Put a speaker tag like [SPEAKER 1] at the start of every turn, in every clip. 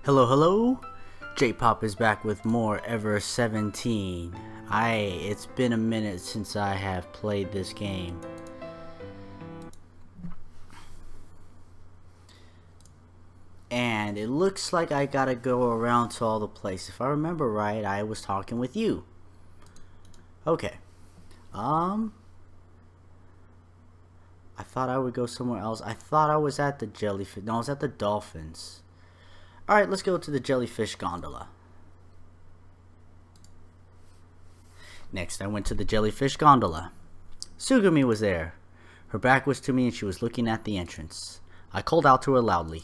[SPEAKER 1] Hello, hello! J-Pop is back with more Ever17. It's been a minute since I have played this game. And it looks like I gotta go around to all the places. If I remember right, I was talking with you. Okay. I thought I would go somewhere else. I thought I was at the jellyfish. No, I was at the dolphins. Alright, let's go to the jellyfish gondola. Next, I went to the jellyfish gondola. Sugumi was there. Her back was to me and she was looking at the entrance. I called out to her loudly.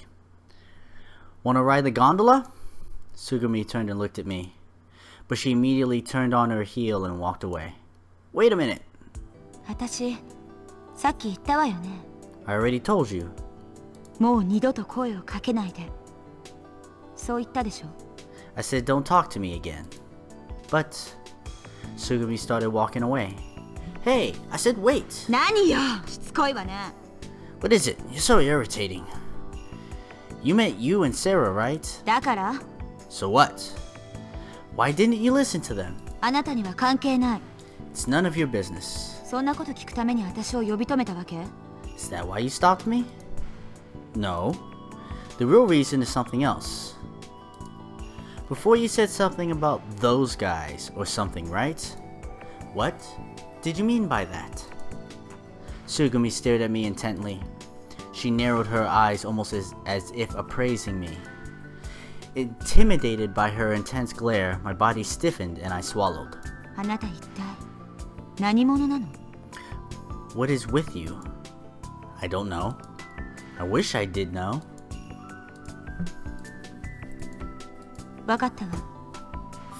[SPEAKER 1] "Wanna ride the gondola?" Sugumi turned and looked at me. But she immediately turned on her heel and walked away. Wait a minute. I already told you. I said don't talk to me again. But Sugumi started walking away. Hey, I said wait. What is it? You're so irritating. You meant you and Sarah, right? So what? Why didn't you listen to them? It's none of your business. Is that why you stopped me? No. The real reason is something else. Before you said something about those guys or something, right? What did you mean by that? Sugumi stared at me intently. She narrowed her eyes almost as if appraising me. Intimidated by her intense glare, my body stiffened and I swallowed. What is with you? I don't know. I wish I did know.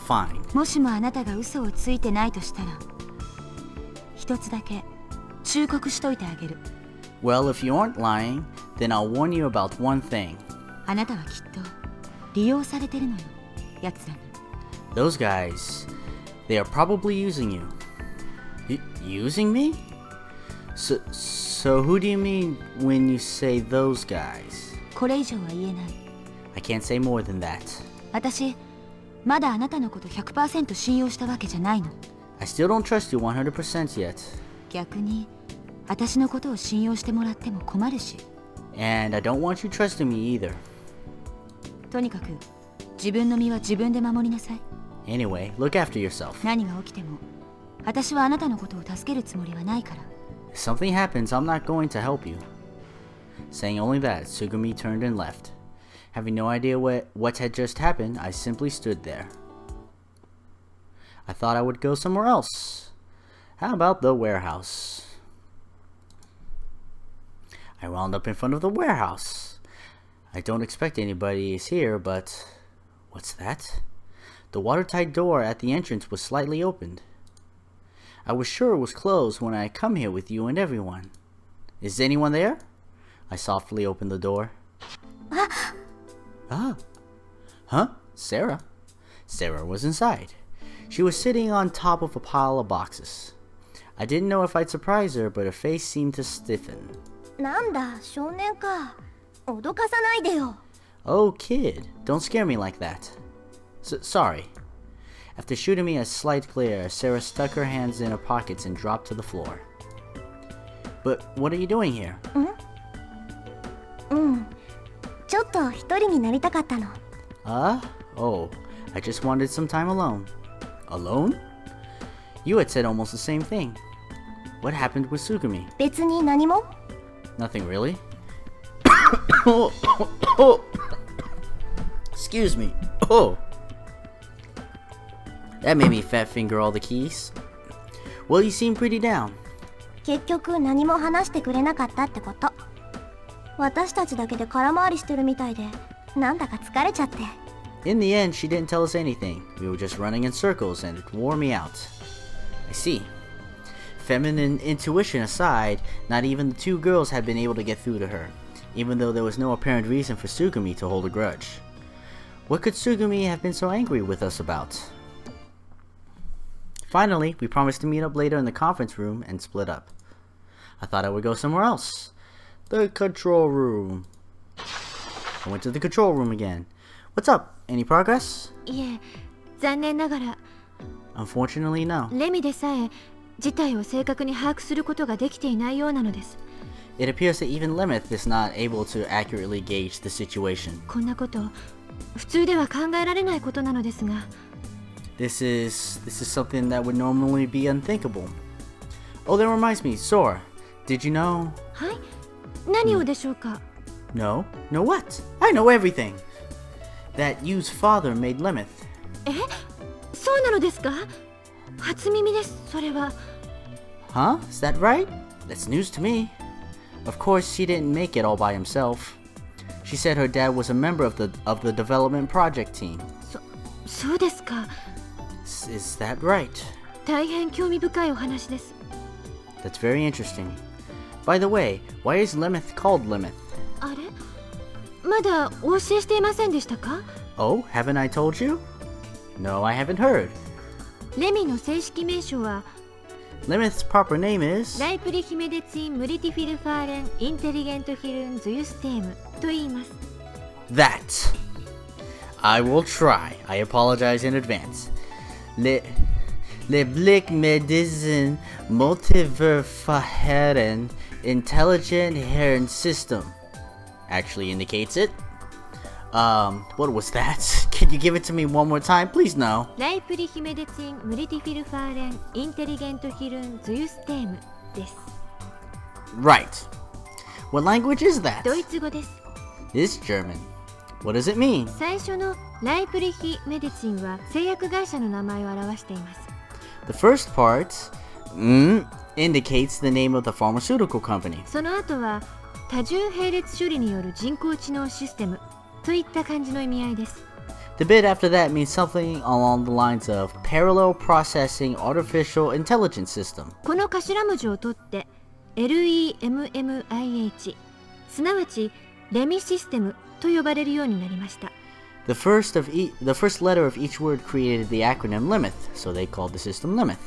[SPEAKER 1] Fine. Well, if you aren't lying, then I'll warn you about one thing. Those guys, they are probably using you. Using me? So who do you mean when you say those guys? I can't say more than that. I still don't trust you 100% yet. And I don't want you trusting me either. Anyway, look after yourself. If something happens, I'm not going to help you. Saying only that, Sugumi turned and left. Having no idea what had just happened, I simply stood there. I thought I would go somewhere else. How about the warehouse? I wound up in front of the warehouse. I don't expect anybody is here, but what's that? The watertight door at the entrance was slightly opened. I was sure it was closed when I come here with you and everyone. Is anyone there? I softly opened the door. Ah. Huh? Sarah? Sarah was inside. She was sitting on top of a pile of boxes. I didn't know if I'd surprise her, but her face seemed to stiffen. Oh, kid, don't scare me like that. Sorry. After shooting me a slight glare, Sarah stuck her hands in her pockets and dropped to the floor. But what are you doing here? Oh, I just wanted some time alone. Alone? You had said almost the same thing. What happened with Sugumi? Nothing really. Excuse me. Oh. That made me fat finger all the keys. Well, you seem pretty down. In the end, she didn't tell us anything. We were just running in circles and it wore me out. I see. Feminine intuition aside, not even the two girls had been able to get through to her, even though there was no apparent reason for Sugumi to hold a grudge. What could Sugumi have been so angry with us about? Finally, we promised to meet up later in the conference room and split up. I thought I would go somewhere else. The control room. I went to the control room again. What's up? Any progress?
[SPEAKER 2] いえ、残念ながら
[SPEAKER 1] Unfortunately, no.
[SPEAKER 2] レミでさえ事態を正確に把握することができていないようなのです。
[SPEAKER 1] It appears that even Lemeth is not able to accurately gauge the situation.
[SPEAKER 2] こんなこと普通では考えられないことなのですが。
[SPEAKER 1] This is something that would normally be unthinkable. Oh, that reminds me, Sora. Did you know?
[SPEAKER 2] はい、何をでしょうか。
[SPEAKER 1] No? No what? I know everything. That Yu's father made Lemeth.
[SPEAKER 2] え、そうなのですか。初耳です、それは。
[SPEAKER 1] Huh? Is that right? That's news to me. Of course, she didn't make it all by himself. She said her dad was a member of the development project team.
[SPEAKER 2] そうですか。
[SPEAKER 1] Is that right?
[SPEAKER 2] 大変興味深いお話です。
[SPEAKER 1] That's very interesting. By the way, why is Lemeth called Lemeth?
[SPEAKER 2] あれ、まだお教えしていませんでしたか。
[SPEAKER 1] Oh, haven't I told you? No, I haven't heard.
[SPEAKER 2] レミの正式名称は
[SPEAKER 1] Lemeth's proper name is...
[SPEAKER 2] ライプリヒメデツイン・ムリティフィルファーレン・インテリゲント・ヒルン・ズユステームと言います。
[SPEAKER 1] That. I will try. I apologize in advance. Le Blick Medicine Multiverfaheren Intelligent Heron System actually indicates it. What was that? Can you give it to me one more time? Please, no.
[SPEAKER 2] ライプリヒメデツイン・ムリティフィルファーレン・インテリゲント・ヒルン・ズユステームです。
[SPEAKER 1] Right. What language is that?
[SPEAKER 2] ドイツ語です。
[SPEAKER 1] It's German. What does it mean?
[SPEAKER 2] 最初のライプリヒメデツインは製薬会社の名前を表しています。
[SPEAKER 1] The first part indicates the name of the pharmaceutical company.
[SPEAKER 2] その後は多重並列処理による人工知能システムといった感じの意味合いです。
[SPEAKER 1] The bit after that means something along the lines of parallel processing artificial intelligence system.
[SPEAKER 2] この頭文字を取って LEMMIH すなわちレミシステムと呼ばれるようになりました。
[SPEAKER 1] The first letter of each word created the acronym Lemeth, so they called the system Lemeth.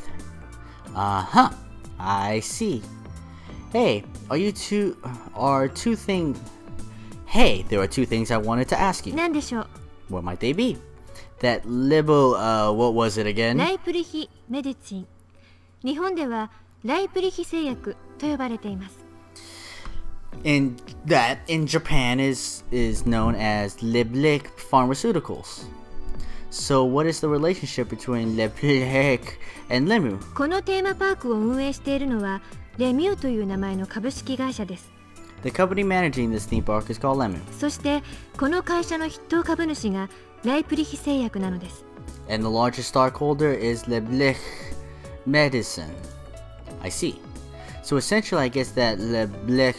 [SPEAKER 1] Uh-huh. I see. Hey, Hey, there are two things I wanted to ask you.
[SPEAKER 2] 何でしょう。
[SPEAKER 1] What might they be? That what was it again?
[SPEAKER 2] ライプリヒメディツィン。日本ではライプリヒ製薬と呼ばれています。
[SPEAKER 1] And that in Japan is known as Leblick Pharmaceuticals. So what is the relationship between Leblick and Lemu?
[SPEAKER 2] このテーマパークを運営しているのはレミューという名前の株式会社です。
[SPEAKER 1] The company managing this theme park is called Lemu.
[SPEAKER 2] そしてこの会社の筆頭株主がライプリヒ製薬なのです。
[SPEAKER 1] And the largest stockholder is Leblick Medicine. I see. So essentially I guess that Leblick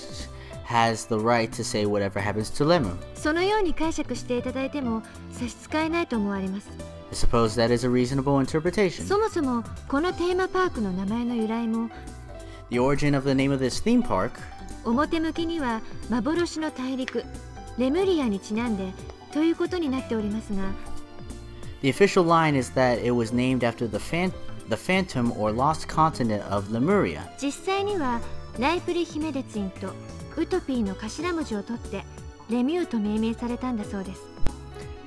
[SPEAKER 1] has the right to say whatever happens to Lemu.
[SPEAKER 2] そのように解釈していただいても差し支えないと思われます。
[SPEAKER 1] I suppose that is a reasonable interpretation.
[SPEAKER 2] そもそもこのテーマパークの名前の由来も
[SPEAKER 1] The origin of the name of this theme park
[SPEAKER 2] 表向きには幻の大陸レムリアにちなんでということになっておりますが
[SPEAKER 1] The official line is that it was named after the phantom or lost continent of Lemuria.
[SPEAKER 2] 実際にはライプリヒメデツィンとウトピーの頭文字を取ってレミューと命名されたんだそうです。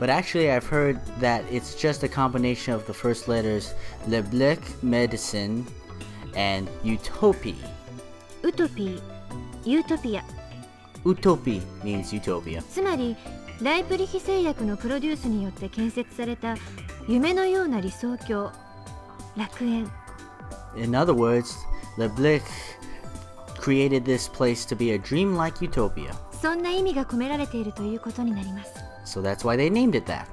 [SPEAKER 1] But actually I've heard that it's just a combination of the first letters Leblick Medicine and Utopia.
[SPEAKER 2] ウトピー、ユートピア。
[SPEAKER 1] Utopia means utopia.
[SPEAKER 2] つまりライプリヒ製薬のプロデュースによって建設された夢のような理想郷、楽園。
[SPEAKER 1] In other words, Leblick created this place to be a dreamlike utopia.
[SPEAKER 2] そんな意味が込められているということになります。
[SPEAKER 1] So that's why they named it that.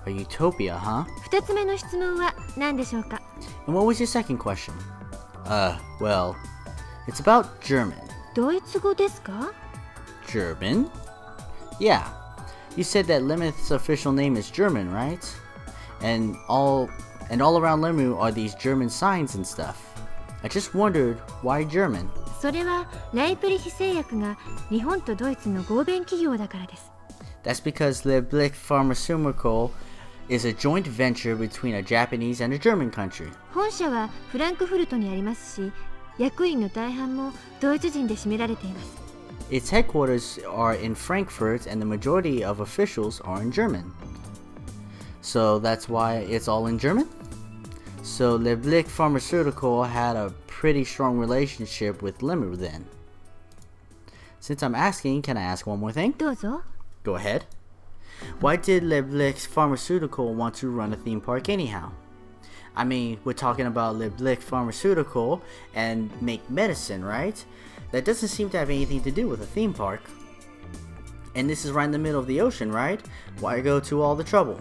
[SPEAKER 1] A utopia, huh?
[SPEAKER 2] 2つ目の質問は何でしょうか。
[SPEAKER 1] And what was your second question? Well, it's about German.
[SPEAKER 2] ドイツ語ですか？
[SPEAKER 1] German? Yeah. You said that Lemeth's official name is German, right? And all around Lemu are these German signs and stuff. I just wondered why German?
[SPEAKER 2] それはライプリヒ製薬が日本とドイツの合弁企業だからです。
[SPEAKER 1] That's because Leblick Pharmaceutical is a joint venture between a Japanese and a German country.
[SPEAKER 2] 本社はフランクフルトにありますし、役員の大半もドイツ人で占められています。
[SPEAKER 1] Its headquarters are in Frankfurt and the majority of officials are in German. So that's why it's all in German? So Leblick Pharmaceutical had a pretty strong relationship with Lemmer then. Since I'm asking, can I ask one more thing?
[SPEAKER 2] どうぞ。
[SPEAKER 1] Go ahead. Why did Leblick Pharmaceutical want to run a theme park anyhow? I mean, we're talking about Leblick Pharmaceutical and make medicine, right? That doesn't seem to have anything to do with a theme park. And this is right in the middle of the ocean, right? Why go to all the trouble?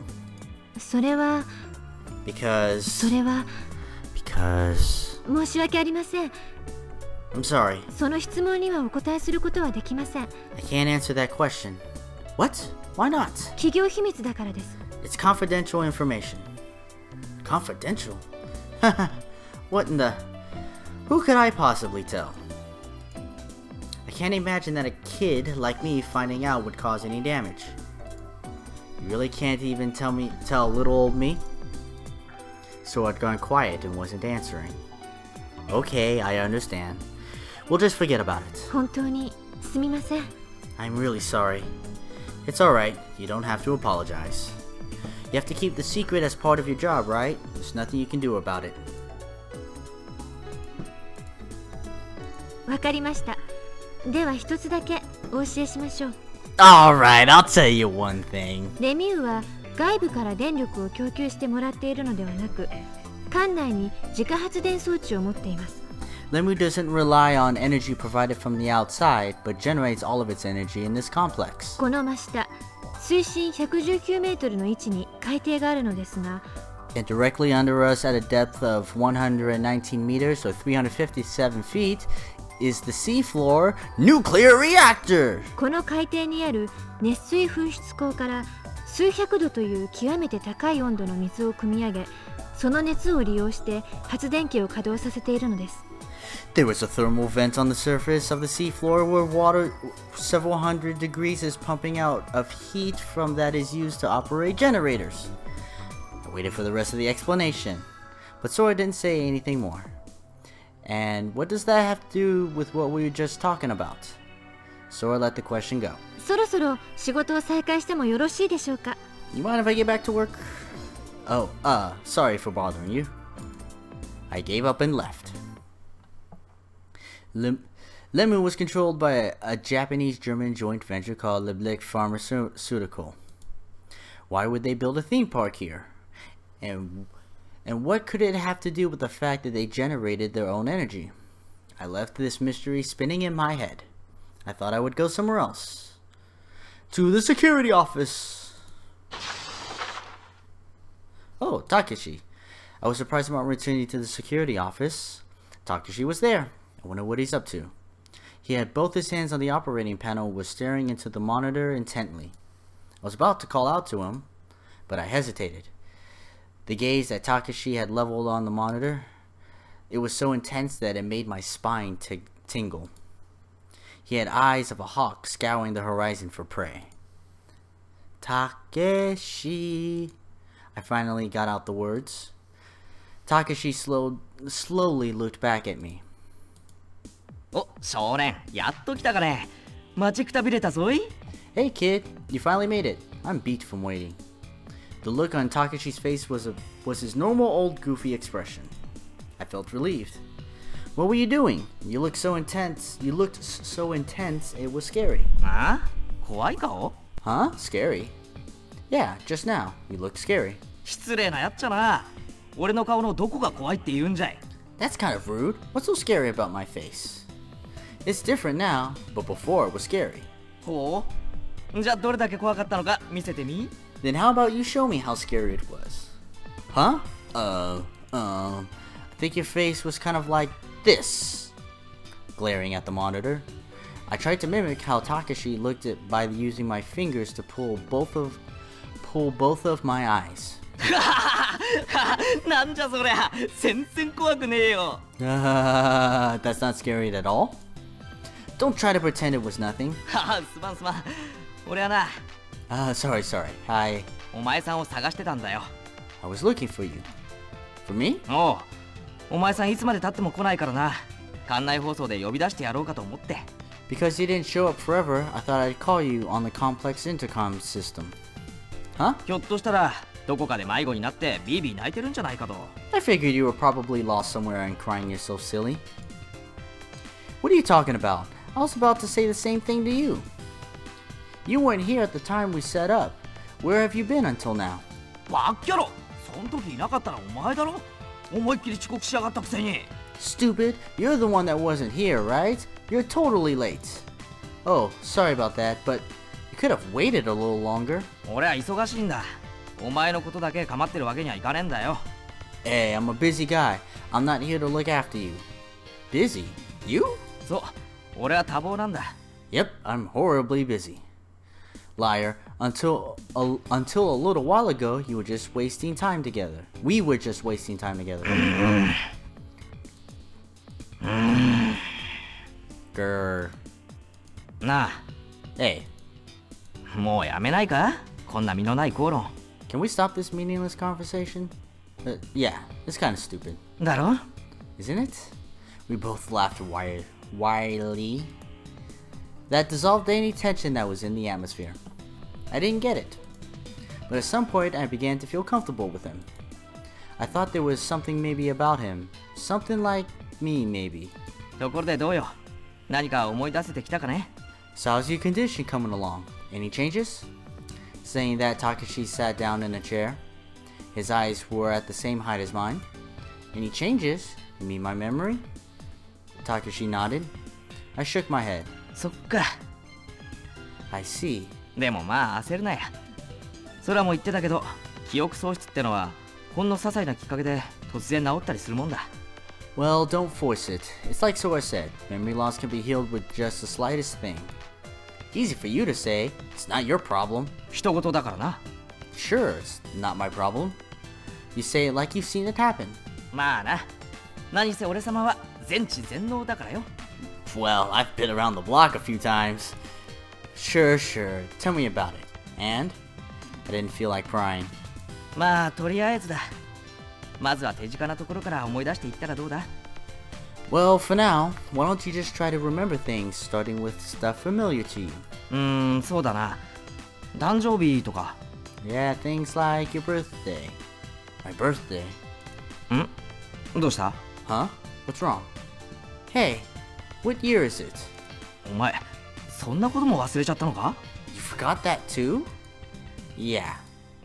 [SPEAKER 2] それは
[SPEAKER 1] Because...
[SPEAKER 2] それは
[SPEAKER 1] Because...
[SPEAKER 2] 申し訳ありません。
[SPEAKER 1] I'm sorry.
[SPEAKER 2] その質問にはお答えすることはできません。
[SPEAKER 1] I can't answer that question. What? Why not?
[SPEAKER 2] 企業秘密だからです。
[SPEAKER 1] It's confidential information. Confidential? What in the... Who could I possibly tell? I can't imagine that a kid like me finding out would cause any damage. You really can't even tell little old me? So I'd gone quiet and wasn't answering. Okay, I understand. We'll just forget about it.
[SPEAKER 2] 本当にすみません。
[SPEAKER 1] I'm really sorry. It's alright, you don't have to apologize. You have to keep the secret as part of your job, right? There's nothing you can do about it.
[SPEAKER 2] わかりました。では一つだけお教えしましょう。
[SPEAKER 1] Alright, I'll tell you one thing.
[SPEAKER 2] レミューは外部から電力を供給してもらっているのではなく、館内に自家発電装置を持っています。
[SPEAKER 1] Lemu doesn't rely on energy provided from the outside, but generates all of its energy in this complex.
[SPEAKER 2] この真下、水深119メートルの位置に海底があるのですが、
[SPEAKER 1] And directly under us at a depth of 119 meters or 357 feet is the seafloor nuclear reactor!
[SPEAKER 2] この海底にある熱水噴出口から数百度という極めて高い温度の水を汲み上げ、その熱を利用して発電機を稼働させているのです。
[SPEAKER 1] There is a thermal vent on the surface of the seafloor where water several hundred degrees is pumping out of heat from that is used to operate generators. I waited for the rest of the explanation, but Sora didn't say anything more. And what does that have to do with what we were just talking about? Sora let the question go.
[SPEAKER 2] そろそろ仕事を再開してもよろしいでしょうか。
[SPEAKER 1] You mind if I get back to work? Oh, sorry for bothering you. I gave up and left. Lemu was controlled by a Japanese-German joint venture called Leblick Pharmaceutical. Why would they build a theme park here? And what could it have to do with the fact that they generated their own energy? I left this mystery spinning in my head. I thought I would go somewhere else. To the security office! Oh, Takeshi. I was surprised about returning to the security office. Takeshi was there. I wonder what he's up to. He had both his hands on the operating panel and was staring into the monitor intently. I was about to call out to him, but I hesitated. The gaze that Takeshi had leveled on the monitor, it was so intense that it made my spine tingle. He had eyes of a hawk scouring the horizon for prey. Takeshi... I finally got out the words. Takeshi slowly looked back at me.
[SPEAKER 3] お、少年、やっと来たかね。待ちくたびれたぞい。
[SPEAKER 1] Hey kid, you finally made it. I'm beat from waiting. The look on Takeshi's face was his normal old goofy expression. I felt relieved. What were you doing? You looked so intense. It was scary.
[SPEAKER 3] あ？怖い顔？
[SPEAKER 1] Huh? Scary? Yeah, just now. You looked scary.
[SPEAKER 3] 失礼なやっちゃな。俺の顔のどこが怖いって言うんじゃい。
[SPEAKER 1] That's kind of rude. What's so scary about my face? It's different now, but before it was scary.
[SPEAKER 3] ほう。じゃあどれだけ怖かったのか見せてみ。
[SPEAKER 1] Then how about you show me how scary it was? Huh? I think your face was kind of like this. Glaring at the monitor. I tried to mimic how Takeshi looked at by using my fingers to pull both of my eyes.
[SPEAKER 3] なんじゃそりゃ。全然怖くねえよ。
[SPEAKER 1] That's not scary at all. Don't try to pretend it was nothing.
[SPEAKER 3] はは、すまんすまん。俺はな。
[SPEAKER 1] Sorry. Hi.
[SPEAKER 3] お前さんを探してたんだよ。
[SPEAKER 1] I was looking for you. For me?
[SPEAKER 3] おう。お前さんいつまで経っても来ないからな。館内放送で呼び出してやろうかと思って。
[SPEAKER 1] Because you didn't show up forever, I thought I'd call you on the complex intercom system. Huh?
[SPEAKER 3] ひょっとしたらどこかで迷子になってビービー泣いてるんじゃないかと。
[SPEAKER 1] I figured you were probably lost somewhere and crying yourself silly. What are you talking about? I was about to say the same thing to you. You weren't here at the time we set up. Where have you been until now?
[SPEAKER 3] わっきゃろ、そん時いなかったらお前だろ。思いっきり遅刻しやがったくせに。
[SPEAKER 1] Stupid, you're the one that wasn't here, right? You're totally late. Oh, sorry about that, but you could have waited a little longer.
[SPEAKER 3] 俺は忙しいんだ。お前のことだけ構ってるわけにはいかねえんだよ。
[SPEAKER 1] Hey, I'm a busy guy. I'm not here to look after you. Busy? You?
[SPEAKER 3] そう、俺は多忙なんだ。
[SPEAKER 1] Yep, I'm horribly busy. Liar, until a little while ago, you were just wasting time together. We were just wasting time together. Grr.
[SPEAKER 3] なあ、
[SPEAKER 1] Hey,
[SPEAKER 3] もうやめないか、こんな身のない口論。
[SPEAKER 1] can we stop this meaningless conversation? Yeah, it's kind of stupid.
[SPEAKER 3] だろ？
[SPEAKER 1] Isn't it? We both laughed wildly. That dissolved any tension that was in the atmosphere. I didn't get it. But at some point, I began to feel comfortable with him. I thought there was something maybe about him. Something like me, maybe.
[SPEAKER 3] ところでどうよ。何か思い出せてきたかね？
[SPEAKER 1] So how's your condition coming along? Any changes? Saying that, Takashi sat down in a chair. His eyes were at the same height as mine. Any changes? You mean my memory? Takashi nodded. I shook my head.
[SPEAKER 3] そっか。
[SPEAKER 1] I see.
[SPEAKER 3] でもまあ焦るなや。そらも言ってたけど、記憶喪失ってのはほんの些細なきっかけで突然治ったりするもんだ。
[SPEAKER 1] Well, don't force it. It's like Sora said, memory loss can be healed with just the slightest thing. Easy for you to say. It's not your problem.
[SPEAKER 3] 人事だからな。
[SPEAKER 1] Sure, it's not my problem. You say it like you've seen it happen.
[SPEAKER 3] まあな。何せ俺様は全知全能だからよ。
[SPEAKER 1] Well, I've been around the block a few times. Sure. Tell me about it. And? I didn't feel like crying.
[SPEAKER 3] まあとりあえずだ。まずは手近なところから思い出していったらどうだ？
[SPEAKER 1] Well, for now, why don't you just try to remember things starting with stuff familiar to you?
[SPEAKER 3] そうだな。誕生日とか。
[SPEAKER 1] Yeah, things like your birthday. My birthday?
[SPEAKER 3] どうした？
[SPEAKER 1] Huh? What's wrong? Hey, what year is it?
[SPEAKER 3] お前、そんなことも忘れちゃったのか？
[SPEAKER 1] You forgot that too? Yeah.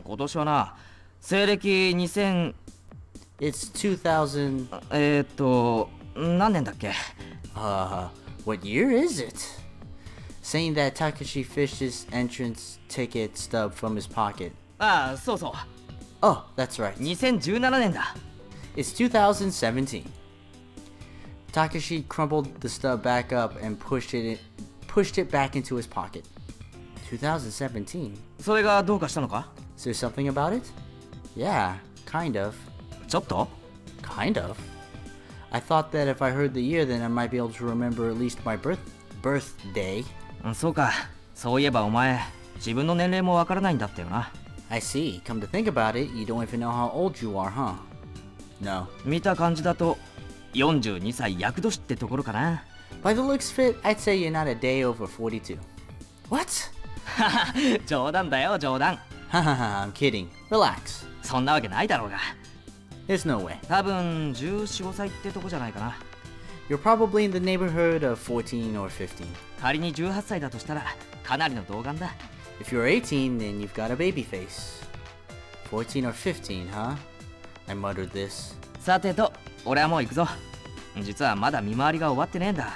[SPEAKER 3] 今年はな、西暦2000
[SPEAKER 1] It's 2000...
[SPEAKER 3] 何年だっけ？
[SPEAKER 1] what year is it? Saying that, Takashi fished his entrance ticket stub from his pocket.
[SPEAKER 3] ああ、そうそう。
[SPEAKER 1] Oh, that's right.
[SPEAKER 3] 2017年だ。
[SPEAKER 1] It's 2017. Takashi crumpled the stub back up and pushed it back into his pocket. 2017?
[SPEAKER 3] それがどうかしたのか？
[SPEAKER 1] Is there something about it? Yeah, kind of.
[SPEAKER 3] ちょっと？
[SPEAKER 1] Kind of. I thought that if I heard the year, then I might be able to remember at least my birthday.
[SPEAKER 3] そうか。そういえばお前、自分の年齢もわからないんだったよな。
[SPEAKER 1] I see. Come to think about it, you don't even know how old you are, huh? No.
[SPEAKER 3] 見た感じだと42歳厄年ってところかな。
[SPEAKER 1] By the looks of it, I'd say you're not a day over 42. What?
[SPEAKER 3] 冗談だよ、冗談。
[SPEAKER 1] Hahaha, I'm kidding. Relax.
[SPEAKER 3] そんなわけないだろうが。
[SPEAKER 1] There's no way.
[SPEAKER 3] 多分14、15歳ってとこじゃないかな。
[SPEAKER 1] You're probably in the neighborhood of 14 or 15.
[SPEAKER 3] 仮に18歳だとしたらかなりの童顔だ。
[SPEAKER 1] If you're 18, then you've got a baby face. 14 or 15, huh? I muttered this.
[SPEAKER 3] さてと、俺はもう行くぞ。実はまだ見回りが終わってねえんだ。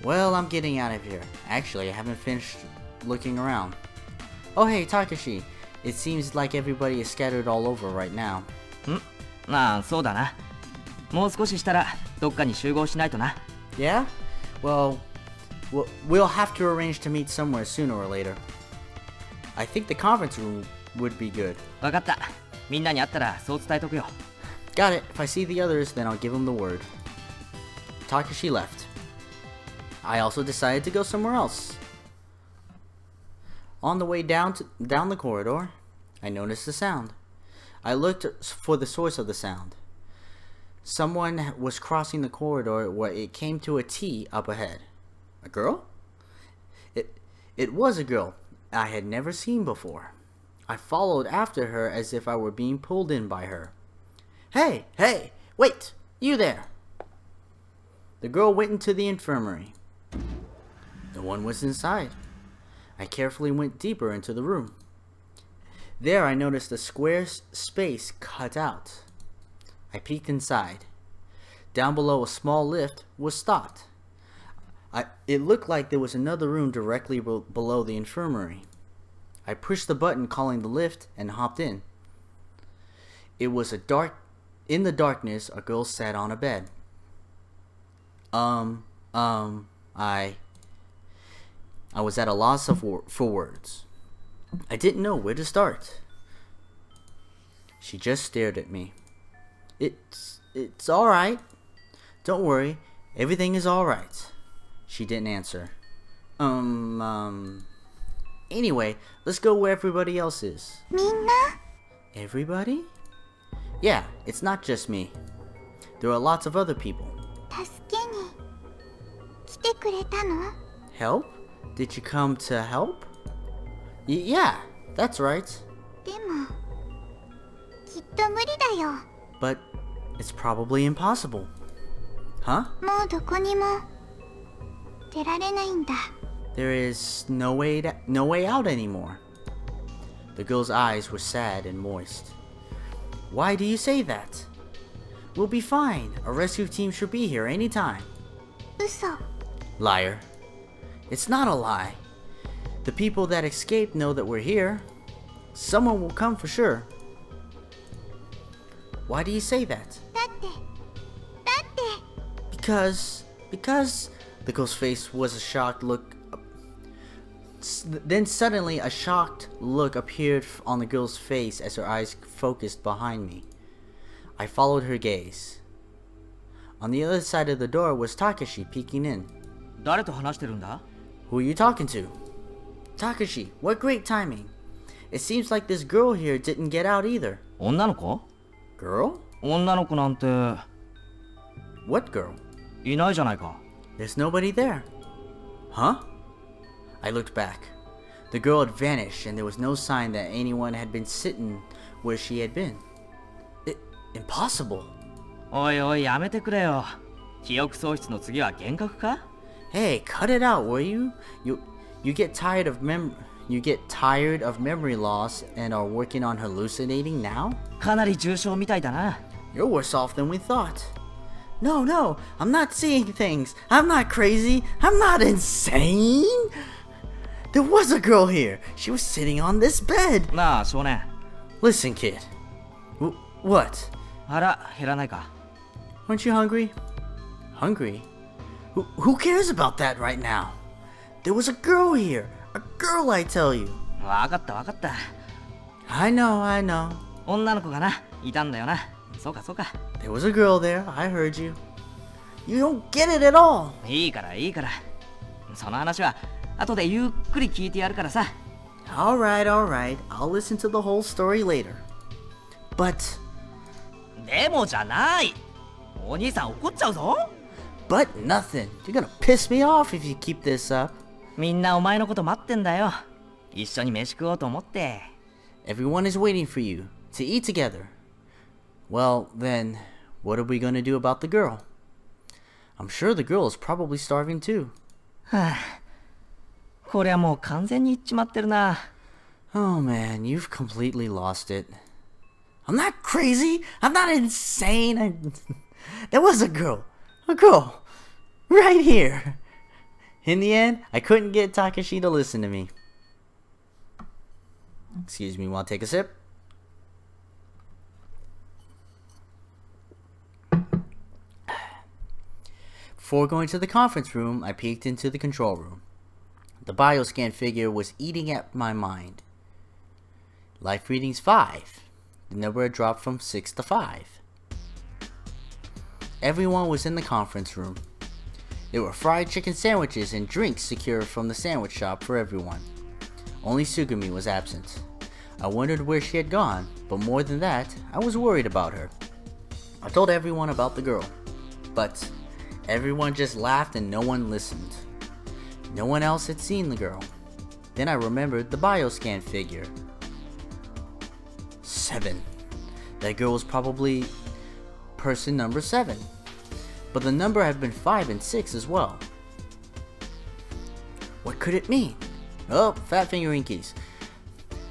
[SPEAKER 1] Well, I'm getting out of here. Actually, I haven't finished looking around. Oh, hey, Takashi. It seems like everybody is scattered all over right now.
[SPEAKER 3] まあ、そうだな。もう少ししたらどっかに集合しないとな。
[SPEAKER 1] Yeah? Well, we'll have to arrange to meet somewhere sooner or later. I think the conference room would be good.
[SPEAKER 3] わかった。みんなに会ったらそう伝えとくよ。
[SPEAKER 1] Got it. If I see the others, then I'll give them the word. Takashi left. I also decided to go somewhere else. On the way down the corridor, I noticed a sound. I looked for the source of the sound. Someone was crossing the corridor where it came to a T up ahead. A girl? It was a girl I had never seen before. I followed after her as if I were being pulled in by her. Hey, hey, wait, you there! The girl went into the infirmary. No one was inside. I carefully went deeper into the room. There I noticed a square space cut out. I peeked inside. Down below, a small lift was stopped. It looked like there was another room directly below the infirmary. I pushed the button calling the lift and hopped in. It was in the darkness, a girl sat on a bed. I was at a loss for words. I didn't know where to start. She just stared at me. It's alright. Don't worry, everything is alright. She didn't answer. Anyway, let's go where everybody else is.
[SPEAKER 4] Minna?
[SPEAKER 1] Everybody? Yeah, it's not just me. There are lots of other people.
[SPEAKER 4] 助けに来てくれたの?
[SPEAKER 1] Help? Did you come to help? Yeah, that's right.
[SPEAKER 4] でもきっと無理だよ.
[SPEAKER 1] But it's probably impossible. Huh?
[SPEAKER 4] もうどこにも出られないんだ.
[SPEAKER 1] There is no way out anymore. The girl's eyes were sad and moist. Why do you say that? We'll be fine. A rescue team should be here anytime.
[SPEAKER 4] 嘘.
[SPEAKER 1] Liar. It's not a lie. The people that escaped know that we're here. Someone will come for sure. Why do you say that?
[SPEAKER 4] だって
[SPEAKER 1] Because the girl's face was a shocked look. Then suddenly a shocked look appeared on the girl's face as her eyes focused behind me. I followed her gaze. On the other side of the door was Takashi peeking in.
[SPEAKER 3] 誰と話してるんだ?
[SPEAKER 1] Who are you talking to? Takashi, what great timing. It seems like this girl here didn't get out either.
[SPEAKER 3] 女の子?
[SPEAKER 1] Girl?
[SPEAKER 3] 女の子なんて
[SPEAKER 1] What girl?
[SPEAKER 3] いないじゃないか.
[SPEAKER 1] There's nobody there. Huh? I looked back. The girl had vanished and there was no sign that anyone had been sitting where she had been. Impossible.
[SPEAKER 3] おいおいやめてくれよ。記憶喪失の次は幻覚か?
[SPEAKER 1] Hey, cut it out, will you? You get tired of memory loss and are working on hallucinating now?
[SPEAKER 3] かなり重症みたいだな.
[SPEAKER 1] You're worse off than we thought. No, I'm not seeing things. I'm not crazy. I'm not insane. There was a girl here. She was sitting on this bed.
[SPEAKER 3] なあ、少年.
[SPEAKER 1] Listen, kid. What?
[SPEAKER 3] 腹減らないか?
[SPEAKER 1] Aren't you hungry? Hungry? Who cares about that right now? There was a girl here. A girl, I tell you.
[SPEAKER 3] わかったわかった.
[SPEAKER 1] I know.
[SPEAKER 3] 女の子がな、いたんだよな。そうかそうか.
[SPEAKER 1] There was a girl there. I heard you. You don't get it at all.
[SPEAKER 3] いいからいいから。その話は後でゆっくり聞いてやるからさ。
[SPEAKER 1] Alright. I'll listen to the whole story later. But...
[SPEAKER 3] でもじゃない。お兄さん怒っちゃうぞ。
[SPEAKER 1] But nothing. You're gonna piss me off if you keep this up.
[SPEAKER 3] みんなお前のこと待ってんだよ。一緒に飯食おうと思って。
[SPEAKER 1] Everyone is waiting for you to eat together. Well, then, what are we gonna do about the girl? I'm sure the girl is probably starving too.
[SPEAKER 3] はあ、こりゃもう完全にいっちまってるな。
[SPEAKER 1] Oh man, you've completely lost it. I'm not crazy. I'm not insane. There was a girl. Right here. In the end, I couldn't get Takashi to listen to me. Excuse me while I take a sip. Before going to the conference room, I peeked into the control room. The bioscan figure was eating at my mind. Life readings 5. The number had dropped from 6 to 5. Everyone was in the conference room. There were fried chicken sandwiches and drinks secured from the sandwich shop for everyone. Only Sugumi was absent. I wondered where she had gone, but more than that, I was worried about her. I told everyone about the girl, but everyone just laughed and no one listened. No one else had seen the girl. Then I remembered the bioscan figure. 7. That girl was probably person number 7. But the number had been 5 and 6 as well. What could it mean? Oh, fat finger inkies.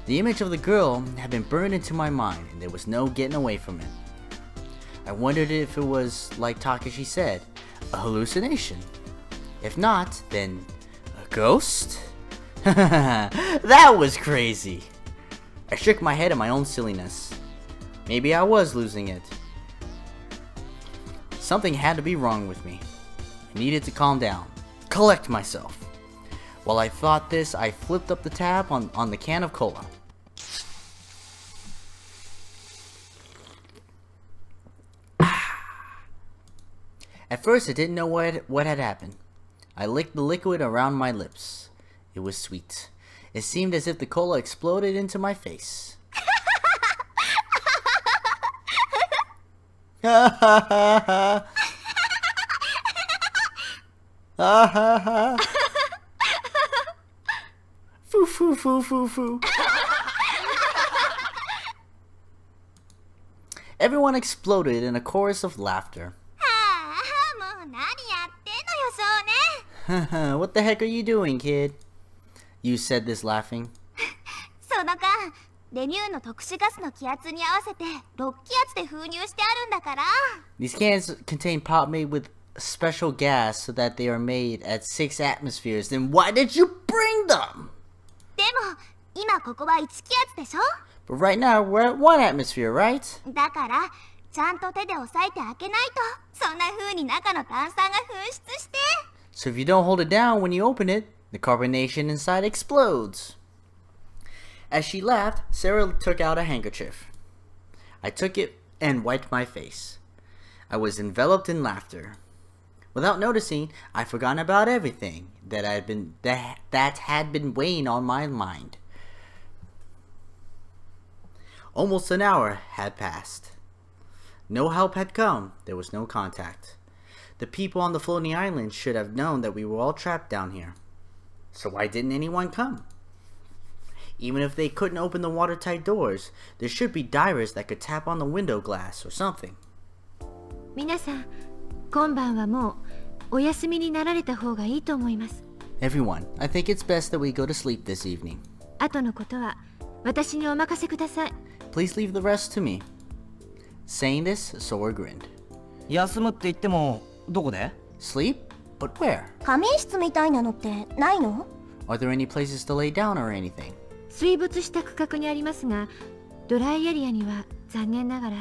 [SPEAKER 1] The image of the girl had been burned into my mind and there was no getting away from it. I wondered if it was, like Takashi said, a hallucination. If not, then a ghost? That was crazy! I shook my head at my own silliness. Maybe I was losing it. Something had to be wrong with me. I needed to calm down, collect myself. While I thought this, I flipped up the tab on the can of cola. At first I didn't know what had happened. I licked the liquid around my lips. It was sweet. It seemed as if the cola exploded into my face. Ha ha ha ha. Ha ha ha. Foo foo foo foo foo. Everyone exploded in a chorus of laughter. What the heck are you doing, kid? You said this laughing.
[SPEAKER 4] その間、レミューの特殊ガスの気圧に合わせて6気圧で封入してあるんだから。
[SPEAKER 1] These cans contain pop made with special gas so that they are made at 6 atmospheres. Then why did you bring them?
[SPEAKER 4] でも、今ここは1気圧でしょ?
[SPEAKER 1] But right now we're at 1 atmosphere, right?
[SPEAKER 4] だから、ちゃんと手で押さえて開けないと、そんな風に中の炭酸が噴出して。
[SPEAKER 1] So if you don't hold it down when you open it, the carbonation inside explodes. As she laughed, Sarah took out a handkerchief. I took it and wiped my face. I was enveloped in laughter. Without noticing, I forgot about everything that had been weighing on my mind. Almost an hour had passed. No help had come. There was no contact. The people on the floating island should have known that we were all trapped down here. So why didn't anyone come? Even if they couldn't open the watertight doors, there should be divers that could tap on the window glass or something.
[SPEAKER 2] 皆さん、今晩はもうお休みになられた方がいいと思います。
[SPEAKER 1] Everyone, I think it's best that we go to sleep this evening.
[SPEAKER 2] 後のことは私にお任せください。
[SPEAKER 1] Please leave the rest to me. Saying this, Sora grinned.
[SPEAKER 3] 休むって言ってもどこで？
[SPEAKER 1] Sleep? But where?
[SPEAKER 4] 仮眠室みたいなのってないの?
[SPEAKER 1] Are there any places to lay down or anything?
[SPEAKER 2] 水没した区画にありますが、ドライエリアには残念ながら。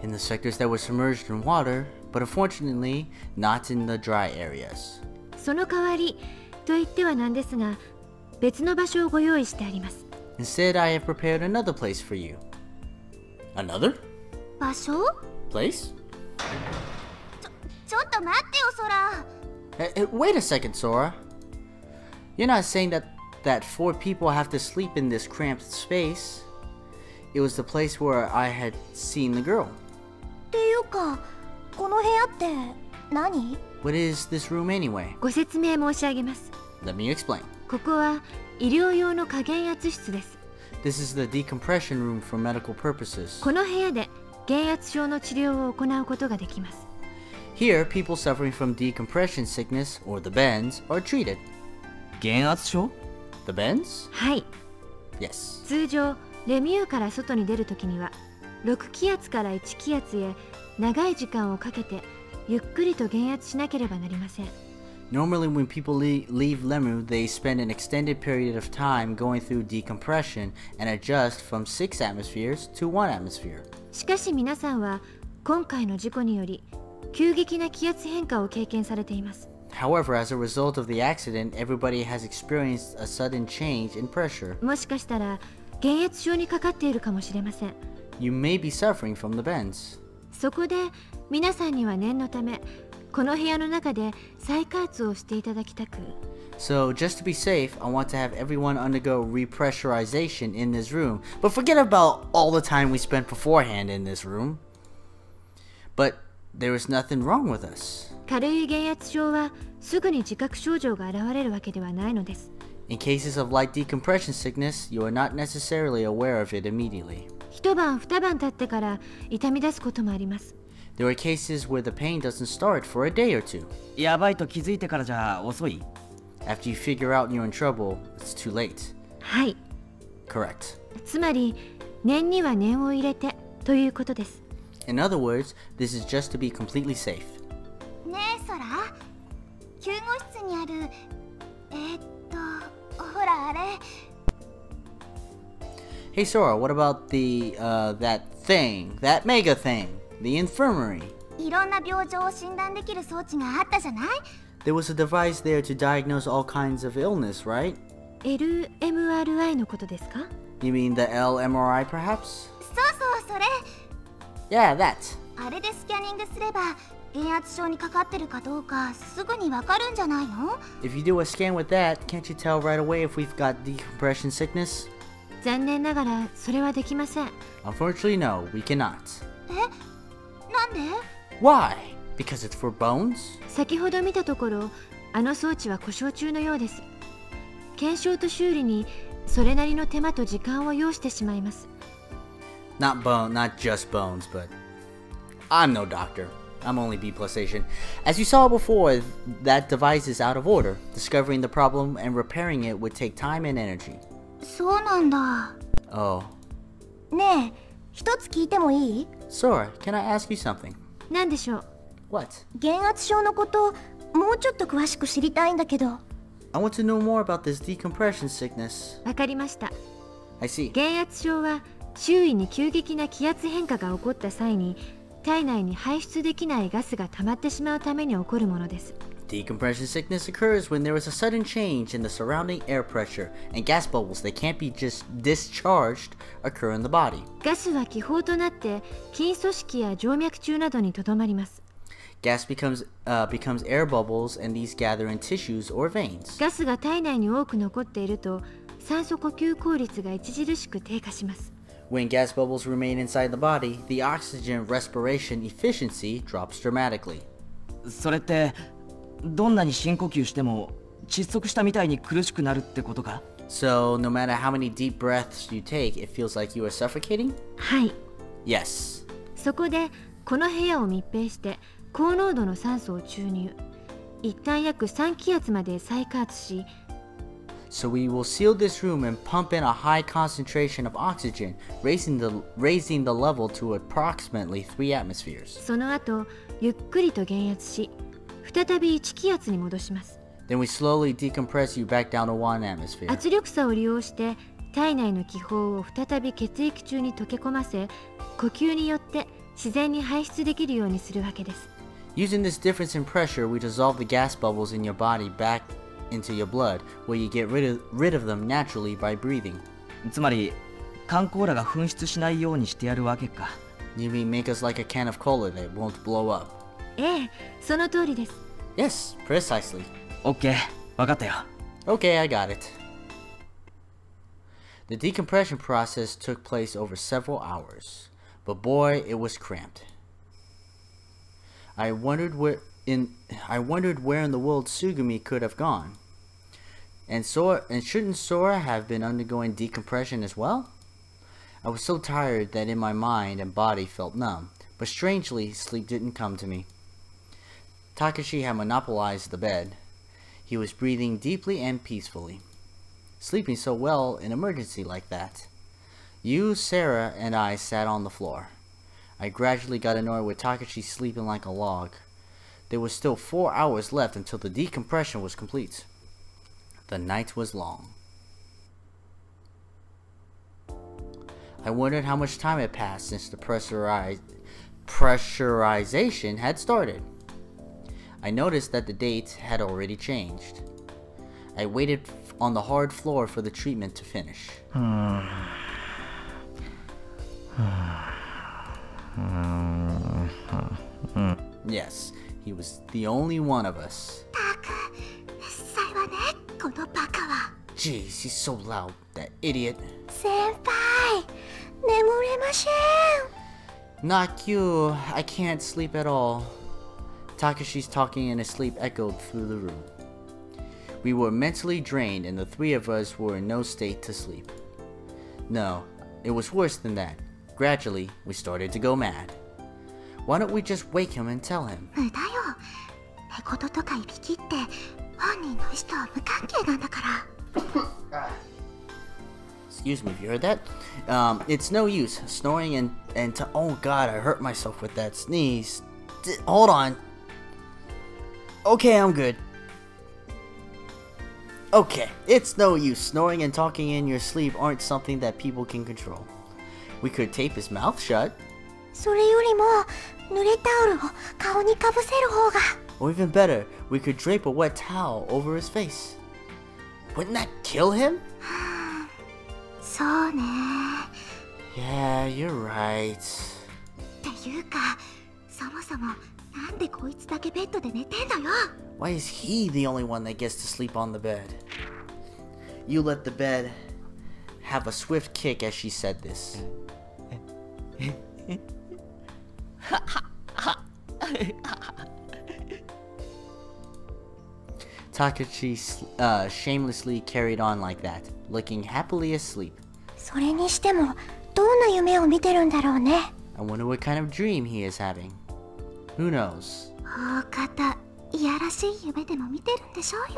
[SPEAKER 1] In the sectors that were submerged in water, but unfortunately not in the dry areas.
[SPEAKER 2] その代わりと言ってはなんですが、別の場所をご用意してあります。
[SPEAKER 1] Instead, I have prepared another place for you. Another?
[SPEAKER 4] 場所?
[SPEAKER 1] Place?
[SPEAKER 4] ちょっと待ってよ、ソラ。
[SPEAKER 1] Wait a second, Sora. You're not saying that 4 people have to sleep in this cramped space. It was the place where I had seen the girl.
[SPEAKER 4] っていうか、この部屋って何?
[SPEAKER 1] What is this room anyway?
[SPEAKER 2] ご説明申し上げます。
[SPEAKER 1] Let me explain.
[SPEAKER 2] ここは医療用の加減圧室です。
[SPEAKER 1] This is the decompression room for medical purposes.
[SPEAKER 2] この部屋で減圧症の治療を行うことができます。
[SPEAKER 1] Here, people suffering from decompression sickness, or the bends, are treated.
[SPEAKER 3] 減圧症？
[SPEAKER 1] The bends?
[SPEAKER 2] はい。
[SPEAKER 1] Yes.
[SPEAKER 2] 通常レミューから外に出るときには6気圧から1気圧へ長い時間をかけてゆっくりと減圧しなければなりません。
[SPEAKER 1] Normally, when people leave Lemu, they spend an extended period of time going through decompression and adjust from 6 atmospheres to 1 atmosphere.
[SPEAKER 2] しかし皆さんは今回の事故により急激な気圧変化を経験されています。
[SPEAKER 1] However, as a result of the accident, everybody has experienced a sudden change in pressure.
[SPEAKER 2] もしかしたら減圧症にかかっているかもしれません。
[SPEAKER 1] You may be suffering from the bends.
[SPEAKER 2] そこで皆さんには念のためこの部屋の中で再加圧をしていただきたく。
[SPEAKER 1] So, just to be safe, I want to have everyone undergo repressurization in this room. But forget about all the time we spent beforehand in this room. But there is nothing wrong with us.
[SPEAKER 2] 軽い減圧症はすぐに自覚症状が現れるわけではないのです。
[SPEAKER 1] In cases of light decompression sickness, you are not necessarily aware of it immediately.
[SPEAKER 2] 一晩二晩経ってから痛み出すこともあります。
[SPEAKER 1] There are cases where the pain doesn't start for a day or two.
[SPEAKER 3] やばいと気づいてからじゃ遅い？
[SPEAKER 1] After you figure out you're in trouble, it's too late.
[SPEAKER 2] はい。
[SPEAKER 1] Correct.
[SPEAKER 2] つまり念には念を入れてということです。
[SPEAKER 1] In other words, this is just to be completely safe.
[SPEAKER 4] ねえソラ、救護室にあるほらあれ。
[SPEAKER 1] Hey Sora, what about the, that mega thing, the infirmary?
[SPEAKER 4] いろんな病状を診断できる装置があったじゃない？
[SPEAKER 1] There was a device there to diagnose all kinds of illness, right?
[SPEAKER 2] LMRI のことですか？
[SPEAKER 1] You mean the LMRI, perhaps?
[SPEAKER 4] そうそれ。
[SPEAKER 1] Yeah, that.
[SPEAKER 4] あれでスキャニングすれば減圧症にかかってるかどうかすぐにわかるんじゃないの？
[SPEAKER 1] If you do a scan with that, can't you tell right away if we've got decompression sickness?
[SPEAKER 2] 残念ながらそれはできません。
[SPEAKER 1] Unfortunately, no, we cannot.
[SPEAKER 4] なんで？
[SPEAKER 1] Why? Because it's for bones?
[SPEAKER 2] 先ほど見たところ、あの装置は故障中のようです。検証と修理にそれなりの手間と時間を要してしまいます。
[SPEAKER 1] Not just bones, but I'm no doctor. I'm only B plus Asian. As you saw before, that device is out of order. Discovering the problem and repairing it would take time and energy.
[SPEAKER 4] そうなんだ。
[SPEAKER 1] Oh.
[SPEAKER 4] ねえ、一つ聞いてもいい？
[SPEAKER 1] Sora, can I ask you something?
[SPEAKER 2] 何でしょう？
[SPEAKER 1] What?
[SPEAKER 4] 減圧症のこともうちょっと詳しく知りたいんだけど。
[SPEAKER 1] I want to know more about this decompression sickness.
[SPEAKER 2] わかりました。
[SPEAKER 1] I see.
[SPEAKER 2] 減圧症は周囲に急激な気圧変化が起こった際に体内に排出できないガスが溜まってしまうために起こるものです。
[SPEAKER 1] Decompression sickness occurs when there is a sudden change in the surrounding air pressure and gas bubbles that can't be just discharged occur in the body.
[SPEAKER 2] ガスは気泡となって筋組織や静脈中などにとどまります。
[SPEAKER 1] Gas becomes air bubbles and these gather in tissues or veins.
[SPEAKER 2] ガスが体内に多く残っていると酸素呼吸効率が著しく低下します。
[SPEAKER 1] When gas bubbles remain inside the body, the oxygen respiration efficiency drops dramatically.
[SPEAKER 3] それってどんなに深呼吸しても窒息したみたいに苦しくなるってことか？
[SPEAKER 1] So, no matter how many deep breaths you take, it feels like you are suffocating?
[SPEAKER 2] はい。
[SPEAKER 1] Yes.
[SPEAKER 2] そこでこの部屋を密閉して高濃度の酸素を注入。一旦約3気圧まで再加圧し、
[SPEAKER 1] So we will seal this room and pump in a high concentration of oxygen, raising the level to approximately 3 atmospheres.
[SPEAKER 2] その後ゆっくりと減圧し、再び1気圧に戻します。
[SPEAKER 1] Then we slowly decompress you back down to 1 atmosphere.
[SPEAKER 2] 圧力差を利用して体内の気泡を再び血液中に溶け込ませ、呼吸によって自然に排出できるようにするわけです。
[SPEAKER 1] Using this difference in pressure, we dissolve the gas bubbles in your body back into your blood, where you get rid of them naturally by breathing.
[SPEAKER 3] つまり缶コーラが噴出しないようにしてやるわけか。
[SPEAKER 1] You mean make us like a can of cola that won't blow up?
[SPEAKER 2] ええ、その通りです。
[SPEAKER 1] Yes, precisely.
[SPEAKER 3] オッケー、わかったよ。
[SPEAKER 1] Okay, I got it. The decompression process took place over several hours, but boy, it was cramped. I wondered where in the world Sugumi could have gone. And shouldn't Sora have been undergoing decompression as well? I was so tired that in my mind and body felt numb, but strangely, sleep didn't come to me. Takashi had monopolized the bed. He was breathing deeply and peacefully. Sleeping so well in emergency like that. You, Sarah, and I sat on the floor. I gradually got annoyed with Takashi sleeping like a log. There was still 4 hours left until the decompression was complete. The night was long. I wondered how much time had passed since the pressurization had started. I noticed that the date had already changed. I waited on the hard floor for the treatment to finish. Yes, he was the only one of us. Jeez, he's so loud, that idiot. Not you, I can't sleep at all. Takashi's talking in his sleep echoed through the room. We were mentally drained and the three of us were in no state to sleep. No, it was worse than that. Gradually, we started to go mad. Why don't we just wake him and tell him?
[SPEAKER 4] 無駄よ。寝言とかいびきって本人の意思と無関係なんだから。
[SPEAKER 1] Excuse me if you heard that. It's no use snoring and oh god, I hurt myself with that sneeze. Hold on. Okay, I'm good. Okay, it's no use. Snoring and talking in your sleep aren't something that people can control. We could tape his mouth shut.
[SPEAKER 4] それよりも濡れタオルを顔にかぶせる方が。
[SPEAKER 1] Or even better, we could drape a wet towel over his face. Wouldn't that kill him?
[SPEAKER 4] そうね。
[SPEAKER 1] Yeah, you're right.
[SPEAKER 4] っていうか、そもそもなんでこいつだけベッドで寝てんのよ。
[SPEAKER 1] Why is he the only one that gets to sleep on the bed? You let the bed have a swift kick as she said this. Takashi shamelessly carried on like that, looking happily asleep.
[SPEAKER 4] それにしてもどんな夢を見てるんだろうね。
[SPEAKER 1] I wonder what kind of dream he is having. Who knows?
[SPEAKER 4] 大方いやらしい夢でも見てるんでしょうよ。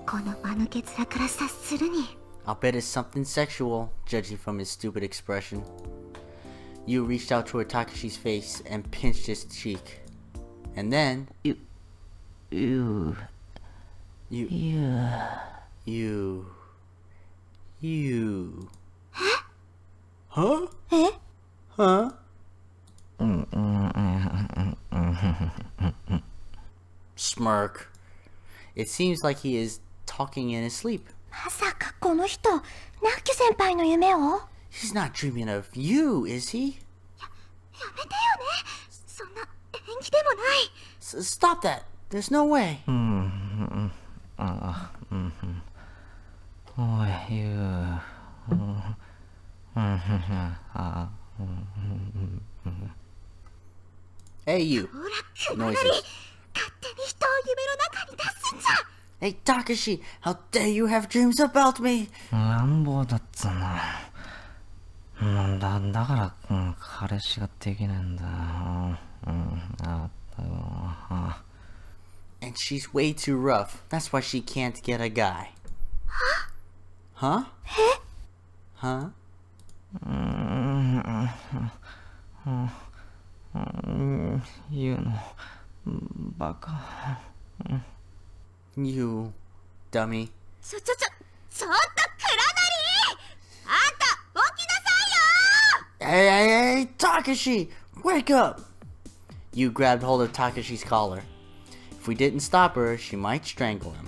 [SPEAKER 4] この間抜け面から察するに。
[SPEAKER 1] I'll bet it's something sexual, judging from his stupid expression. You reached out toward Takashi's face and pinched his cheek. And then... You... Huh?
[SPEAKER 4] え？
[SPEAKER 1] Huh? Smirk. It seems like he is talking in his sleep.
[SPEAKER 4] まさかこの人、ナッキュ先輩の夢を？
[SPEAKER 1] He's not dreaming of you, is he?
[SPEAKER 4] やめてよね。そんな演技でもない。
[SPEAKER 1] Stop that. There's no way. Hey, you.
[SPEAKER 4] ほら、くな
[SPEAKER 1] Noises.
[SPEAKER 4] り。勝手に人を夢の中に出すんじゃ。
[SPEAKER 1] Hey, Takashi, how dare you have dreams about me?
[SPEAKER 3] 乱暴だっつうな。だから、彼氏ができないんだ。
[SPEAKER 1] And she's way too rough. That's why she can't get a guy. Huh? Huh?
[SPEAKER 3] 言うのバカ。
[SPEAKER 1] You dummy.
[SPEAKER 4] ちょっとくらなり。あんた起きなさいよ。
[SPEAKER 1] Hey, Takashi! Wake up! You grabbed hold of Takashi's collar. If we didn't stop her, she might strangle him.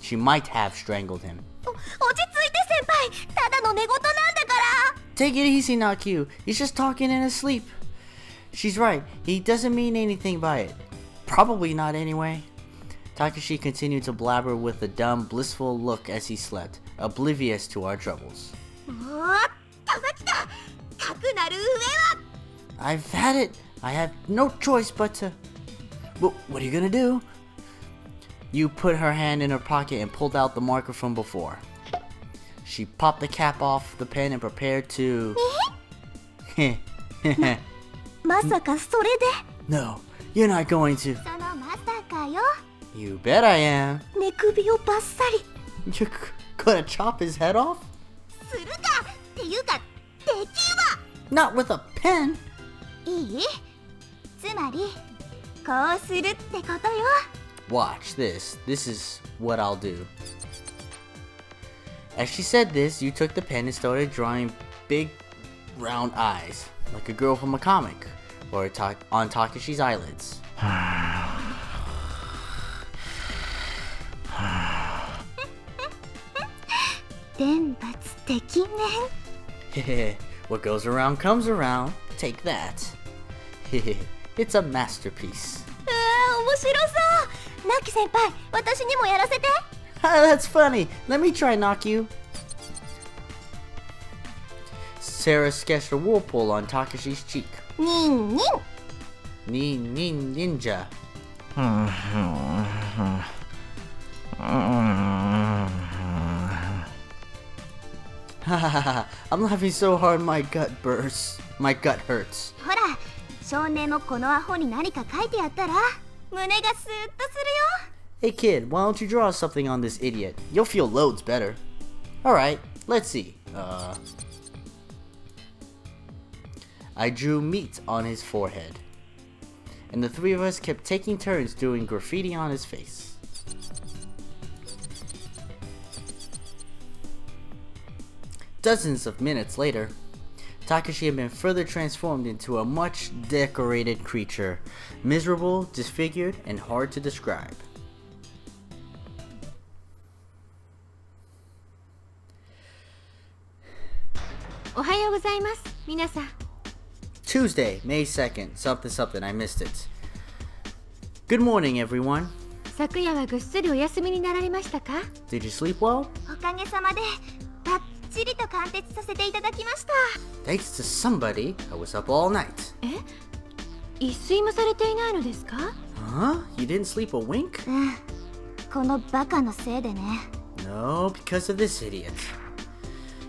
[SPEAKER 1] She might have strangled him.
[SPEAKER 4] 落ち着いて先輩。ただの寝言なんだから。
[SPEAKER 1] Take it easy, Nakyu. He's just talking in his sleep. She's right. He doesn't mean anything by it. Probably not anyway. Takashi continued to blabber with a dumb, blissful look as he slept, oblivious to our troubles.
[SPEAKER 4] もうたまきた。かくなる上は。
[SPEAKER 1] I've had it. I have no choice but to... What are you gonna do? You put her hand in her pocket and pulled out the marker from before. She popped the cap off the pen and prepared to...
[SPEAKER 4] まさかそれで。
[SPEAKER 1] No, you're not going to...
[SPEAKER 4] そのまさかよ。
[SPEAKER 1] You bet I am.
[SPEAKER 4] 寝首をバッサリ。
[SPEAKER 1] You're gonna chop his head off?
[SPEAKER 4] するか。っていうか、できるわ。
[SPEAKER 1] Not with a pen.
[SPEAKER 4] いい？つまり、こうするってことよ。
[SPEAKER 1] Watch this. This is what I'll do. As she said this, you took the pen and started drawing big, round eyes, like a girl from a comic, or on Takashi's eyelids.
[SPEAKER 4] 天罰的面。
[SPEAKER 1] What goes around comes around. Take that. It's a masterpiece.
[SPEAKER 4] 面白そう。ナッキ先輩、私にもやらせて。
[SPEAKER 1] That's funny. Let me try knock you. Sarah sketched a whirlpool on Takashi's cheek.
[SPEAKER 4] ニンニン。
[SPEAKER 1] Ninja. I'm laughing so hard my gut bursts. My gut hurts.
[SPEAKER 4] ほら、少年もこのアホに何か書いてやったら胸がスーッとするよ。
[SPEAKER 1] Hey kid, why don't you draw something on this idiot? You'll feel loads better. Alright, let's see. I drew meat on his forehead. And the three of us kept taking turns doing graffiti on his face. Dozens of minutes later, Takashi had been further transformed into a much decorated creature, miserable, disfigured, and hard to describe. Tuesday, May 2nd, something something, I missed it. Good morning, everyone.
[SPEAKER 2] 昨夜はぐっすりお休みになられましたか？
[SPEAKER 1] Did you sleep well?
[SPEAKER 4] おかげさまでバッチリと貫徹させていただきました。
[SPEAKER 1] Thanks to somebody, I was up all night.
[SPEAKER 2] 一睡もされていないのですか？
[SPEAKER 1] Huh? You didn't sleep a wink?
[SPEAKER 4] このバカのせいでね。
[SPEAKER 1] No, because of this idiot.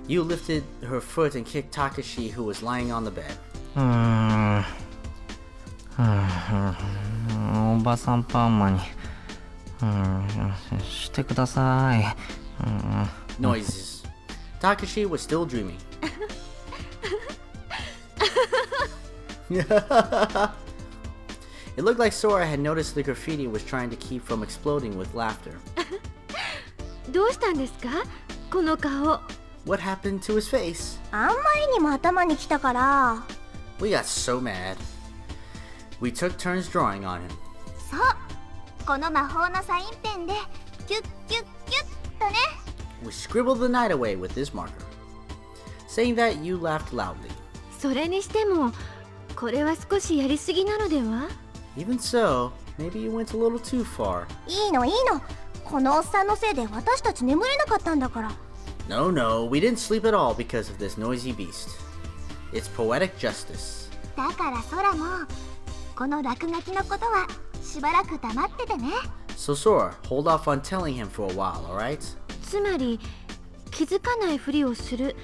[SPEAKER 1] You lifted her foot and kicked Takashi, who was lying on the bed.
[SPEAKER 3] おばさんパーマにしてください。
[SPEAKER 1] Noises. Takashi was still dreaming. It looked like Sora had noticed the graffiti and was trying to keep from exploding with laughter.
[SPEAKER 2] どうしたんですか？この顔。
[SPEAKER 1] What happened to his face?
[SPEAKER 4] あんまりにも頭にきたから。
[SPEAKER 1] We got so mad. We took turns drawing on him.
[SPEAKER 4] そう、この魔法のサインペンでキュッキュッキュッとね。
[SPEAKER 1] We scribbled the night away with this marker. Saying that, you laughed loudly.
[SPEAKER 2] それにしても、これは少しやりすぎなのでは？
[SPEAKER 1] Even so, maybe you went a little too far.
[SPEAKER 4] いいのいいの。このおっさんのせいで私たち眠れなかったんだから。
[SPEAKER 1] No, no, we didn't sleep at all because of this noisy beast. It's poetic justice.
[SPEAKER 4] だから空もこの落書きのことはしばらく黙っててね。
[SPEAKER 1] So Sora, hold off on telling him for a while, alright?
[SPEAKER 2] つまり、気づかないふりをする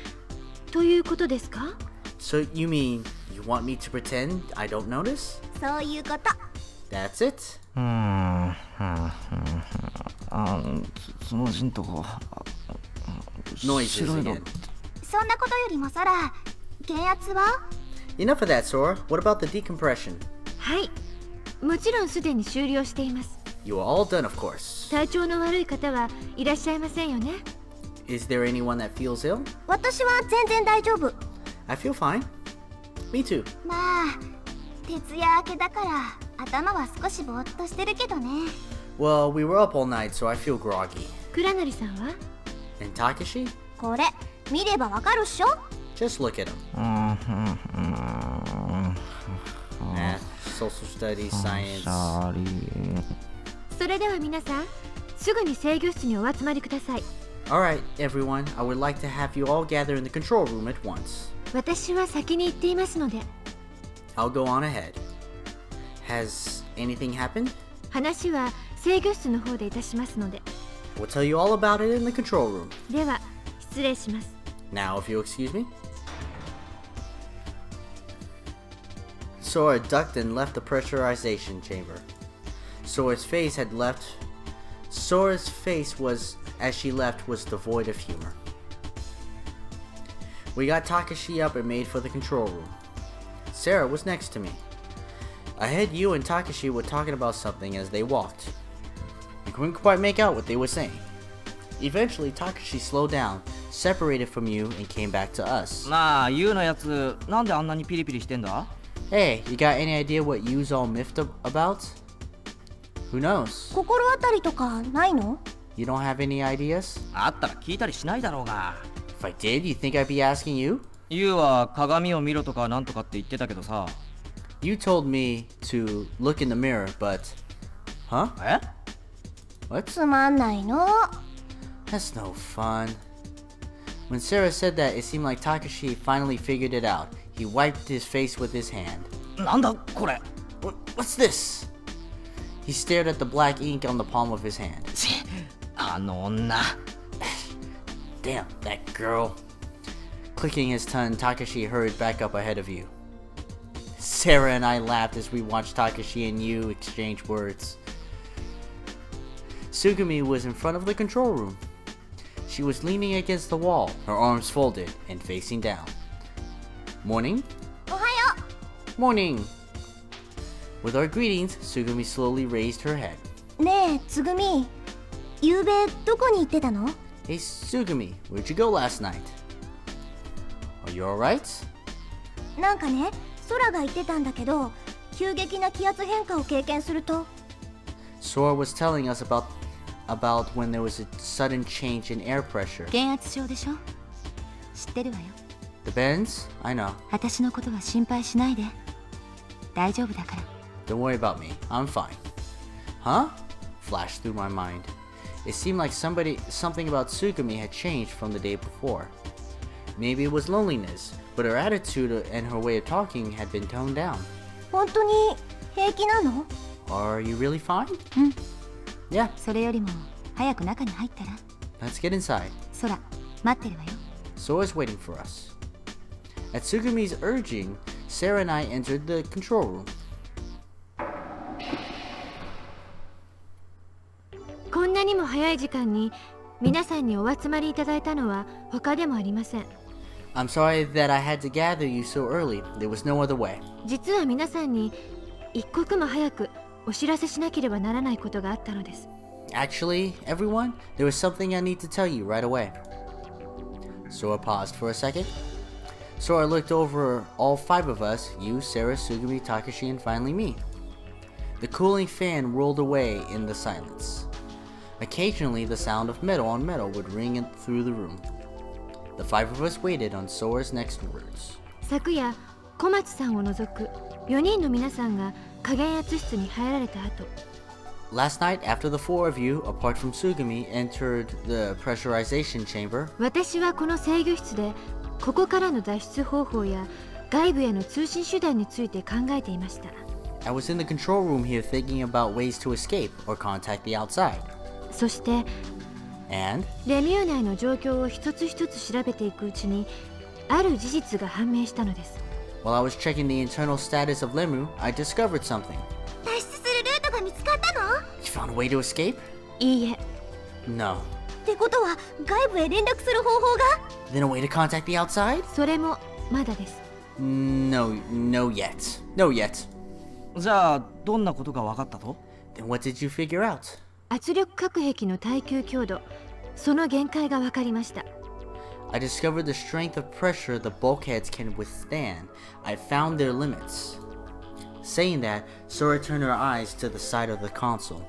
[SPEAKER 2] ということですか？
[SPEAKER 1] So you mean you want me to pretend I don't notice?
[SPEAKER 4] そういうこと。
[SPEAKER 1] That's it?
[SPEAKER 3] その人とこ
[SPEAKER 1] Noises again.
[SPEAKER 4] そんなことよりも空、減圧は？
[SPEAKER 1] Enough of that, Sora. What about the decompression?
[SPEAKER 2] はい。もちろんすでに終了しています。
[SPEAKER 1] You are all done, of course.
[SPEAKER 2] 体調の悪い方はいらっしゃいませんよね。
[SPEAKER 1] Is there anyone that feels ill?
[SPEAKER 4] 私は全然大丈夫。
[SPEAKER 1] I feel fine. Me too.
[SPEAKER 4] まあ、徹夜明けだから頭は少しぼーっとしてるけどね。
[SPEAKER 1] Well, we were up all night, so I feel groggy.
[SPEAKER 2] 倉成さんは？
[SPEAKER 1] And Takashi?
[SPEAKER 4] これ見ればわかるっしょ？
[SPEAKER 1] Just look at him. Math, social studies, science.
[SPEAKER 2] それでは皆さん、すぐに制御室にお集まりください。
[SPEAKER 1] Alright, everyone, I would like to have you all gather in the control room at once.
[SPEAKER 2] 私は先に行っていますので。
[SPEAKER 1] I'll go on ahead. Has anything happened?
[SPEAKER 2] 話は制御室の方でいたしますので。
[SPEAKER 1] We'll tell you all about it in the control room.
[SPEAKER 2] では、失礼します。
[SPEAKER 1] Now, if you'll excuse me. Sora ducked and left the pressurization chamber. Sora's face was, as she left, was devoid of humor. We got Takashi up and made for the control room. Sarah was next to me. Ahead, you and Takashi were talking about something as they walked. We couldn't quite make out what they were saying. Eventually, Takashi slowed down, separated from you, and came back to us.
[SPEAKER 3] なあ、ユウのやつ、なんであんなにピリピリしてんだ？
[SPEAKER 1] Hey, you got any idea what Yu's all miffed about? Who knows?
[SPEAKER 4] 心当たりとかないの？
[SPEAKER 1] You don't have any ideas?
[SPEAKER 3] あったら聞いたりしないだろうが。
[SPEAKER 1] If I did, you think I'd be asking you?
[SPEAKER 3] ユウは鏡を見ろとかなんとかって言ってたけどさ。
[SPEAKER 1] You told me to look in the mirror, but... Huh?
[SPEAKER 3] え？
[SPEAKER 1] What?
[SPEAKER 4] つまんないの。
[SPEAKER 1] That's no fun. When Sarah said that, it seemed like Takashi finally figured it out. He wiped his face with his hand.
[SPEAKER 3] なんだこれ？
[SPEAKER 1] What's this? He stared at the black ink on the palm of his hand.
[SPEAKER 3] ち、あの女。
[SPEAKER 1] Damn, that girl. Clicking his tongue, Takashi hurried back up ahead of you. Sarah and I laughed as we watched Takashi and you exchange words. Sugumi was in front of the control room. She was leaning against the wall, her arms folded and facing down. Morning?
[SPEAKER 4] おはよ
[SPEAKER 1] Morning! With our greetings, Sugumi slowly raised her head.
[SPEAKER 4] う。ねえつぐみ、ゆうべどこに行ってたの？
[SPEAKER 1] Hey Sugumi, where'd you go last night? Are you alright?
[SPEAKER 4] なんかね、空が言ってたんだけど、急激な気圧変化を経験すると。
[SPEAKER 1] Sora was telling us about when there was a sudden change in air pressure.
[SPEAKER 2] 減圧症でしょ。知ってるわよ。
[SPEAKER 1] The bends? I know.
[SPEAKER 2] 私のことは心配しないで。大丈夫だから。
[SPEAKER 1] Don't worry about me. I'm fine. Huh? Flashed through my mind. It seemed like something about Sugumi had changed from the day before. Maybe it was loneliness, but her attitude and her way of talking had been toned down.
[SPEAKER 4] 本当に平気なの？
[SPEAKER 1] Are you really fine?
[SPEAKER 2] うん。
[SPEAKER 1] Yeah.
[SPEAKER 2] それよりも早く中に入ったら。
[SPEAKER 1] Let's get inside.
[SPEAKER 2] 空、待ってるわよ。
[SPEAKER 1] Sora's waiting for us. At Sugumi's urging, Sarah and I entered the control room.
[SPEAKER 2] こんなにも早い時間に皆さんにお集まりいただいたのは他でもありません。
[SPEAKER 1] I'm sorry that I had to gather you so early. There was no other way.
[SPEAKER 2] 実は皆さんに一刻も早くお知らせしなければならないことがあったのです。
[SPEAKER 1] Actually, everyone, there was something I need to tell you right away. Sora paused for a second. Sora looked over all five of us, you, Sarah, Sugumi, Takashi, and finally me. The cooling fan rolled away in the silence. Occasionally, the sound of metal on metal would ring through the room. The five of us waited on Sora's next words.
[SPEAKER 2] 昨夜、小松さんを除く4人の皆さんが加減圧室に入られた後、
[SPEAKER 1] Last night, after the four of you, apart from Sugumi, entered the pressurization chamber,
[SPEAKER 2] 私はこの制御室でここからの脱出方法や外部への通信手段について考えていました。
[SPEAKER 1] I was in the control room here thinking about ways to escape or contact the outside.
[SPEAKER 2] そして
[SPEAKER 1] And
[SPEAKER 2] レミュー内の状況を一つ一つ調べていくうちにある事実が判明したのです。
[SPEAKER 1] while I was checking the internal status of Lemu, I discovered something.
[SPEAKER 4] 脱出するルートが見つかったの？
[SPEAKER 1] You found a way to escape?
[SPEAKER 2] いいえ、
[SPEAKER 1] No.
[SPEAKER 4] ってことは外部へ連絡する方法が？
[SPEAKER 1] Then a way to contact the outside?
[SPEAKER 2] それもまだです。
[SPEAKER 1] No yet. No yet.
[SPEAKER 3] じゃあどんなことが分かったと？
[SPEAKER 1] Then what did you figure out?
[SPEAKER 2] 圧力核壁の耐久強度、その限界が分かりました。
[SPEAKER 1] I discovered the strength of pressure the bulkheads can withstand. I found their limits. Saying that, Sora turned her eyes to the side of the console.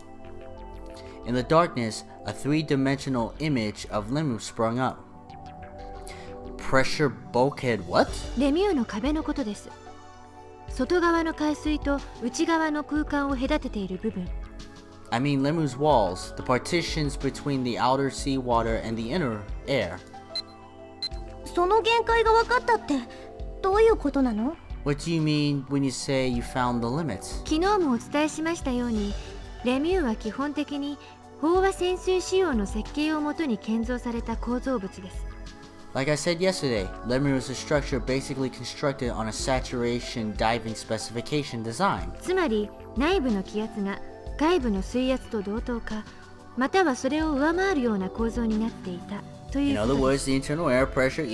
[SPEAKER 1] In the darkness, a three-dimensional image of Lemu sprung up. Pressure bulkhead what?
[SPEAKER 2] レミューの壁のことです。外側の海水と内側の空間を隔てている部分。
[SPEAKER 1] I mean Lemu's walls, the partitions between the outer sea water and the inner air.
[SPEAKER 4] その限界が分かったってどういうことなの？
[SPEAKER 1] What do you mean when you say you found the limits?
[SPEAKER 2] 昨日もお伝えしましたように、レミューは基本的に飽和潜水仕様の設計をもとに建造された構造物です。
[SPEAKER 1] Like I said yesterday, Lemu is a structure basically constructed on a saturation diving specification design.
[SPEAKER 2] つまり内部の気圧が外部の水圧と同等か、またはそれを上回るような構造になっていたとい
[SPEAKER 1] In
[SPEAKER 2] うこ
[SPEAKER 1] other
[SPEAKER 2] とです。
[SPEAKER 1] words, the internal air pressure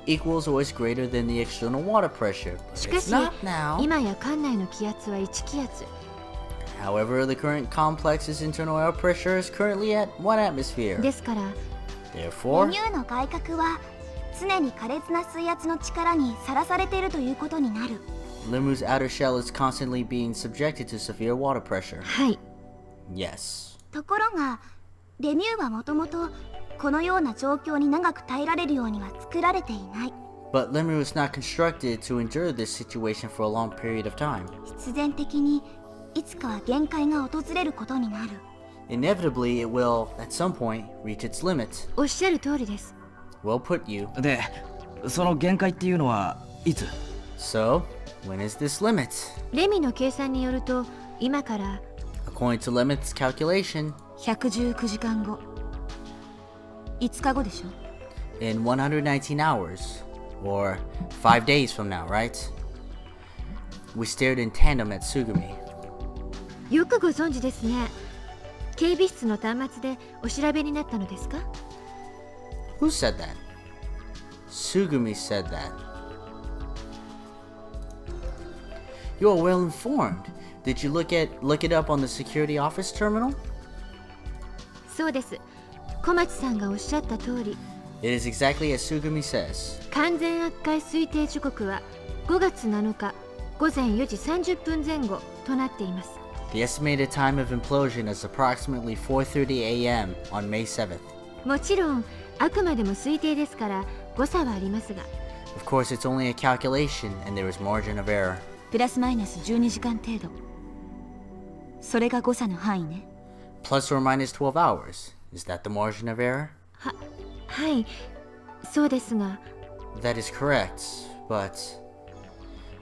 [SPEAKER 1] equals or is greater than the external water pressure. But
[SPEAKER 2] しか
[SPEAKER 1] it's
[SPEAKER 2] し
[SPEAKER 1] not now.
[SPEAKER 2] 今や艦内の気圧は1気圧。
[SPEAKER 1] However, the current complex's internal air pressure is currently at 1 atmosphere.
[SPEAKER 2] ですから
[SPEAKER 1] Therefore,
[SPEAKER 4] レミューの外核は常に苛烈な水圧の力にさらされているということになる。
[SPEAKER 1] Lemu's outer shell is constantly being subjected to severe water pressure.
[SPEAKER 2] はい、
[SPEAKER 1] Yes.
[SPEAKER 4] ところがレミューはもともとこのような状況に長く耐えられるようには作られていない。
[SPEAKER 1] But Lemu is not constructed to endure this situation for a long period of time.
[SPEAKER 4] 必然的にいつかは限界が訪れることになる。
[SPEAKER 1] Inevitably, it will, at some point, reach its limit.
[SPEAKER 2] おっしゃる通りです。
[SPEAKER 1] Well put, you.
[SPEAKER 3] で、その限界っていうのはいつ？
[SPEAKER 1] So, when is this limit?
[SPEAKER 2] レミの計算によると今から
[SPEAKER 1] According to Lemit's calculation,
[SPEAKER 2] 119時間後。5日後でしょ。
[SPEAKER 1] In 119 hours, or 5 days from now, right? We stared in tandem at Sugumi.
[SPEAKER 2] よくご存知ですね。警備室の端末でお調べになったのですか？
[SPEAKER 1] Who said that? Sugumi said that. You are well informed. Did you look it up on the security office terminal?
[SPEAKER 2] そうです。小町さんがおっしゃった通り、
[SPEAKER 1] It is exactly as Sugumi says.
[SPEAKER 2] 完全悪化推定時刻は5月7日午前4時30分前後となっています。
[SPEAKER 1] The estimated time of implosion is approximately 4:30 a.m. on May 7th.
[SPEAKER 2] もちろんあくまでも推定ですから誤差はありますが、
[SPEAKER 1] Of course, it's only a calculation and there is margin of error.
[SPEAKER 5] プラスマイナス12時間程度。それが誤差の範囲ね。
[SPEAKER 1] Plus or minus 12 hours. Is that the margin of error?
[SPEAKER 2] はい、そうですが、
[SPEAKER 1] That is correct, but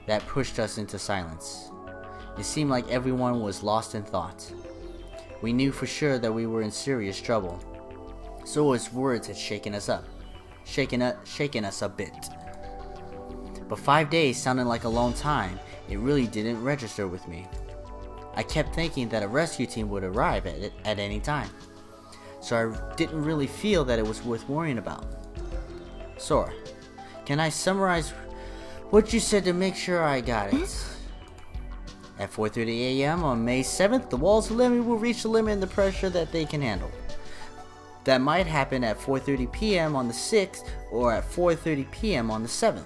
[SPEAKER 1] that pushed us into silence. It seemed like everyone was lost in thought. We knew for sure that we were in serious trouble. So his words had shaken us a bit. But 5 days sounded like a long time. It really didn't register with me. I kept thinking that a rescue team would arrive at any time. So I didn't really feel that it was worth worrying about. Sora, can I summarize what you said to make sure I got it? At 4:30 a.m. on May 7th, the walls of Lemmy will reach the limit in the pressure that they can handle. That might happen at 4:30 p.m. on the 6th or at 4:30 p.m. on the 7th.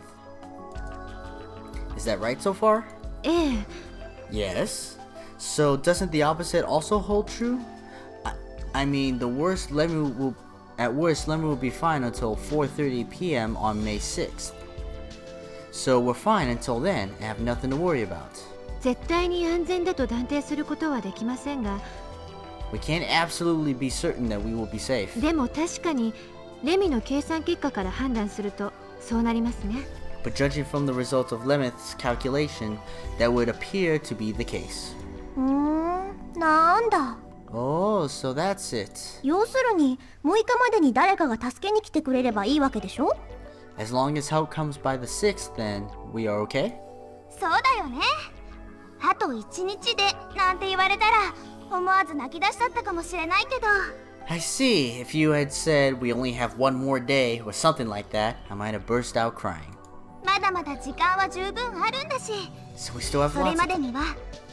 [SPEAKER 1] Is that right so far?
[SPEAKER 2] ええ、
[SPEAKER 1] Yes. So doesn't the opposite also hold true? I mean, at worst, Lemmy will be fine until 4:30 p.m. on May 6th. So we're fine until then and have nothing to worry about.
[SPEAKER 2] 絶対に安全だと断定することはできませんが、
[SPEAKER 1] We can't absolutely be certain that we will be safe.
[SPEAKER 2] でも確かにレミの計算結果から判断するとそうなりますね。
[SPEAKER 1] But judging from the results of Lemeth's calculation, that would appear to be the case.
[SPEAKER 4] なんだ。
[SPEAKER 1] Oh, so that's it.
[SPEAKER 4] 要するに6日までに誰かが助けに来てくれればいいわけでしょ？
[SPEAKER 1] As long as help comes by the 6th, then we are okay?
[SPEAKER 4] そうだよね。あと1日でなんて言われたら思わず泣き出しちゃったかもしれないけど。
[SPEAKER 1] I see. If you had said we only have one more day or something like that, I might have burst out crying.
[SPEAKER 4] まだまだ時間は十分あるんだし、
[SPEAKER 1] So we still have
[SPEAKER 4] それ
[SPEAKER 1] lots
[SPEAKER 4] ま
[SPEAKER 1] of
[SPEAKER 4] でには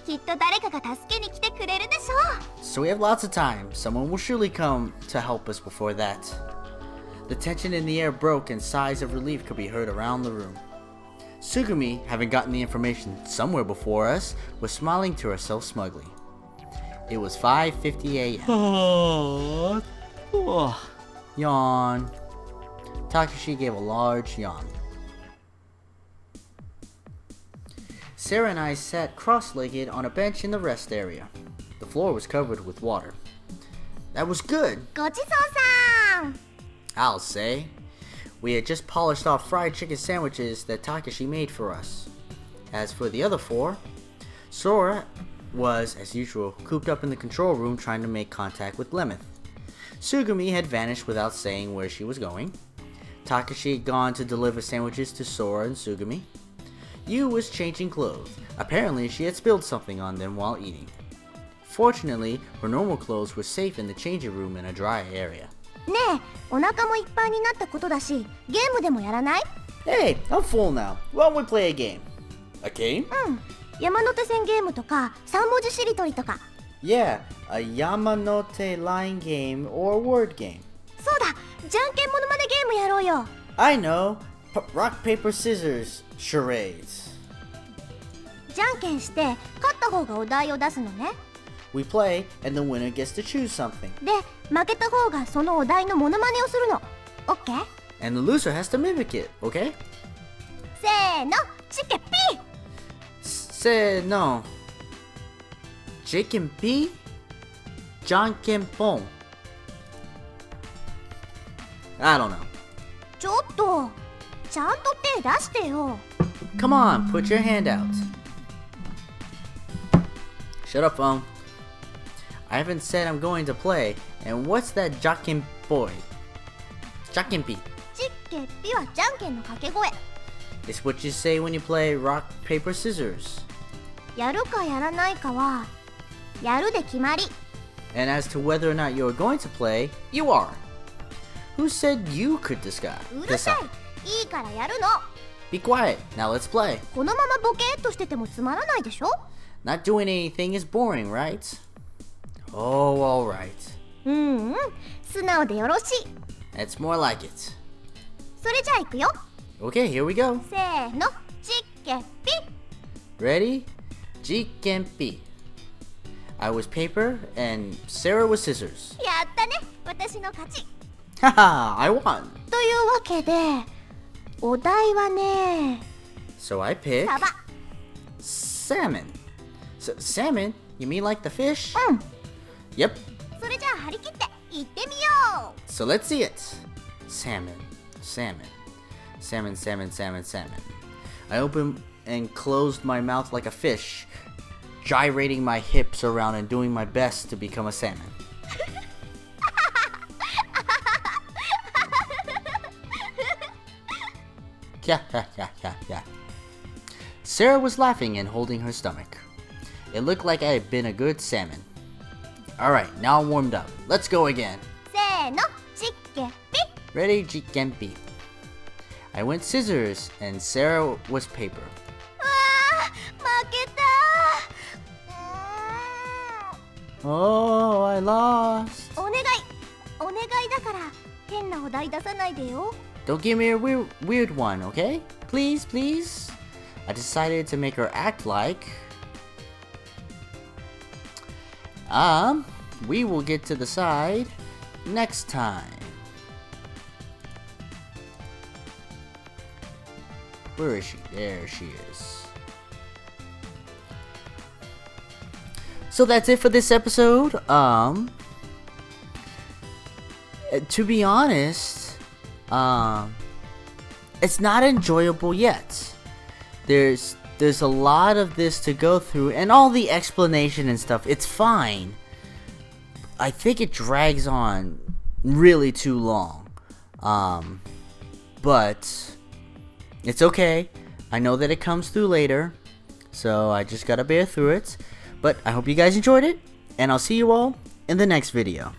[SPEAKER 4] きっと誰かが助けに来てくれるでしょう。
[SPEAKER 1] So we have lots of time. Someone will surely come to help us before that. The tension in the air broke and sighs of relief could be heard around the room. Sugumi, having gotten the information somewhere before us, was smiling to herself smugly. It was 5:50 a.m. Yawn. Takashi gave a large yawn. Sarah and I sat cross-legged on a bench in the rest area. The floor was covered with water. That was good,
[SPEAKER 4] ごちそうさん。
[SPEAKER 1] I'll say. We had just polished off fried chicken sandwiches that Takashi made for us. As for the other four, Sora was, as usual, cooped up in the control room trying to make contact with Lemeth. Sugumi had vanished without saying where she was going. Takashi had gone to deliver sandwiches to Sora and Sugumi. Yu was changing clothes. Apparently, she had spilled something on them while eating. Fortunately, her normal clothes were safe in the changing room in a dry area.
[SPEAKER 4] ねえ、お腹もいっぱいになったことだし、ゲームでもやらない？
[SPEAKER 1] Hey, I'm full now. Why don't we play a game? A game?
[SPEAKER 4] 山手線ゲームとか3文字しりとりとか。
[SPEAKER 1] Yeah, a Yamanote line game or word game.
[SPEAKER 4] そうだ、じゃんけんモノマネゲームやろうよ。
[SPEAKER 1] I know. Rock, paper, scissors. Charades.
[SPEAKER 4] じゃんけんして勝った方がお題を出すのね。
[SPEAKER 1] We play, and the winner gets to choose something.
[SPEAKER 4] で、負けた方がそのお題のモノマネをするの。オッケー？
[SPEAKER 1] And the loser has to mimic it, okay?
[SPEAKER 4] せーの、チケピー。
[SPEAKER 1] Say no. Chicken P? Janken Pong. I don't know.
[SPEAKER 4] ちょっと、ちゃんと手出してよ。
[SPEAKER 1] Come on, put your hand out. Shut up, phone. I haven't said I'm going to play. And what's that Jakken boy? Jakkenpi.
[SPEAKER 4] ちっけっぴはじゃんけんの掛け声。
[SPEAKER 1] It's what you say when you play rock, paper, scissors.
[SPEAKER 4] やるかやらないかはやるで決まり。
[SPEAKER 1] And as to whether or not you're going to play, you are. Who said you could decide?
[SPEAKER 4] うるさい。いいからやるの。
[SPEAKER 1] Be quiet. Now let's play.
[SPEAKER 4] このままボケーっとしててもつまらないでしょ。
[SPEAKER 1] Not doing anything is boring, right? Oh, alright.
[SPEAKER 4] 素直でよろしい。
[SPEAKER 1] That's more like it.
[SPEAKER 4] それじゃあいくよ。
[SPEAKER 1] Okay, here we go.
[SPEAKER 4] せーの、ちっけっぴ。
[SPEAKER 1] Ready? Jikkenpi. I was paper and Sarah was scissors.
[SPEAKER 4] やったね、私の勝ち。
[SPEAKER 1] Haha, I won.
[SPEAKER 4] というわけで、お題はね、
[SPEAKER 1] So I pick
[SPEAKER 4] サバ。
[SPEAKER 1] salmon. Salmon? You mean like the fish? Yep.
[SPEAKER 4] それじゃあ張り切って行ってみよう。
[SPEAKER 1] So let's see it. Salmon, salmon, salmon, salmon, salmon, salmon. I opened and closed my mouth like a fish, gyrating my hips around and doing my best to become a salmon. Yeah. Sarah was laughing and holding her stomach. It looked like I had been a good salmon. Alright, now I'm warmed up. Let's go again.
[SPEAKER 4] せーの、ちっけっぴ。
[SPEAKER 1] Ready, Jikkenpi. I went scissors and Sarah was paper.
[SPEAKER 4] 負けた。
[SPEAKER 1] Oh, I lost.
[SPEAKER 4] お願いだから変なお題出さないでよ。
[SPEAKER 1] Don't give me a weird one, okay? Please, please. I decided to make her act like... we will get to the side next time. Where is she? There she is. So that's it for this episode. To be honest, it's not enjoyable yet. There's a lot of this to go through, and all the explanation and stuff, it's fine. I think it drags on really too long. But it's okay. I know that it comes through later, so I just gotta bear through it. But I hope you guys enjoyed it, and I'll see you all in the next video.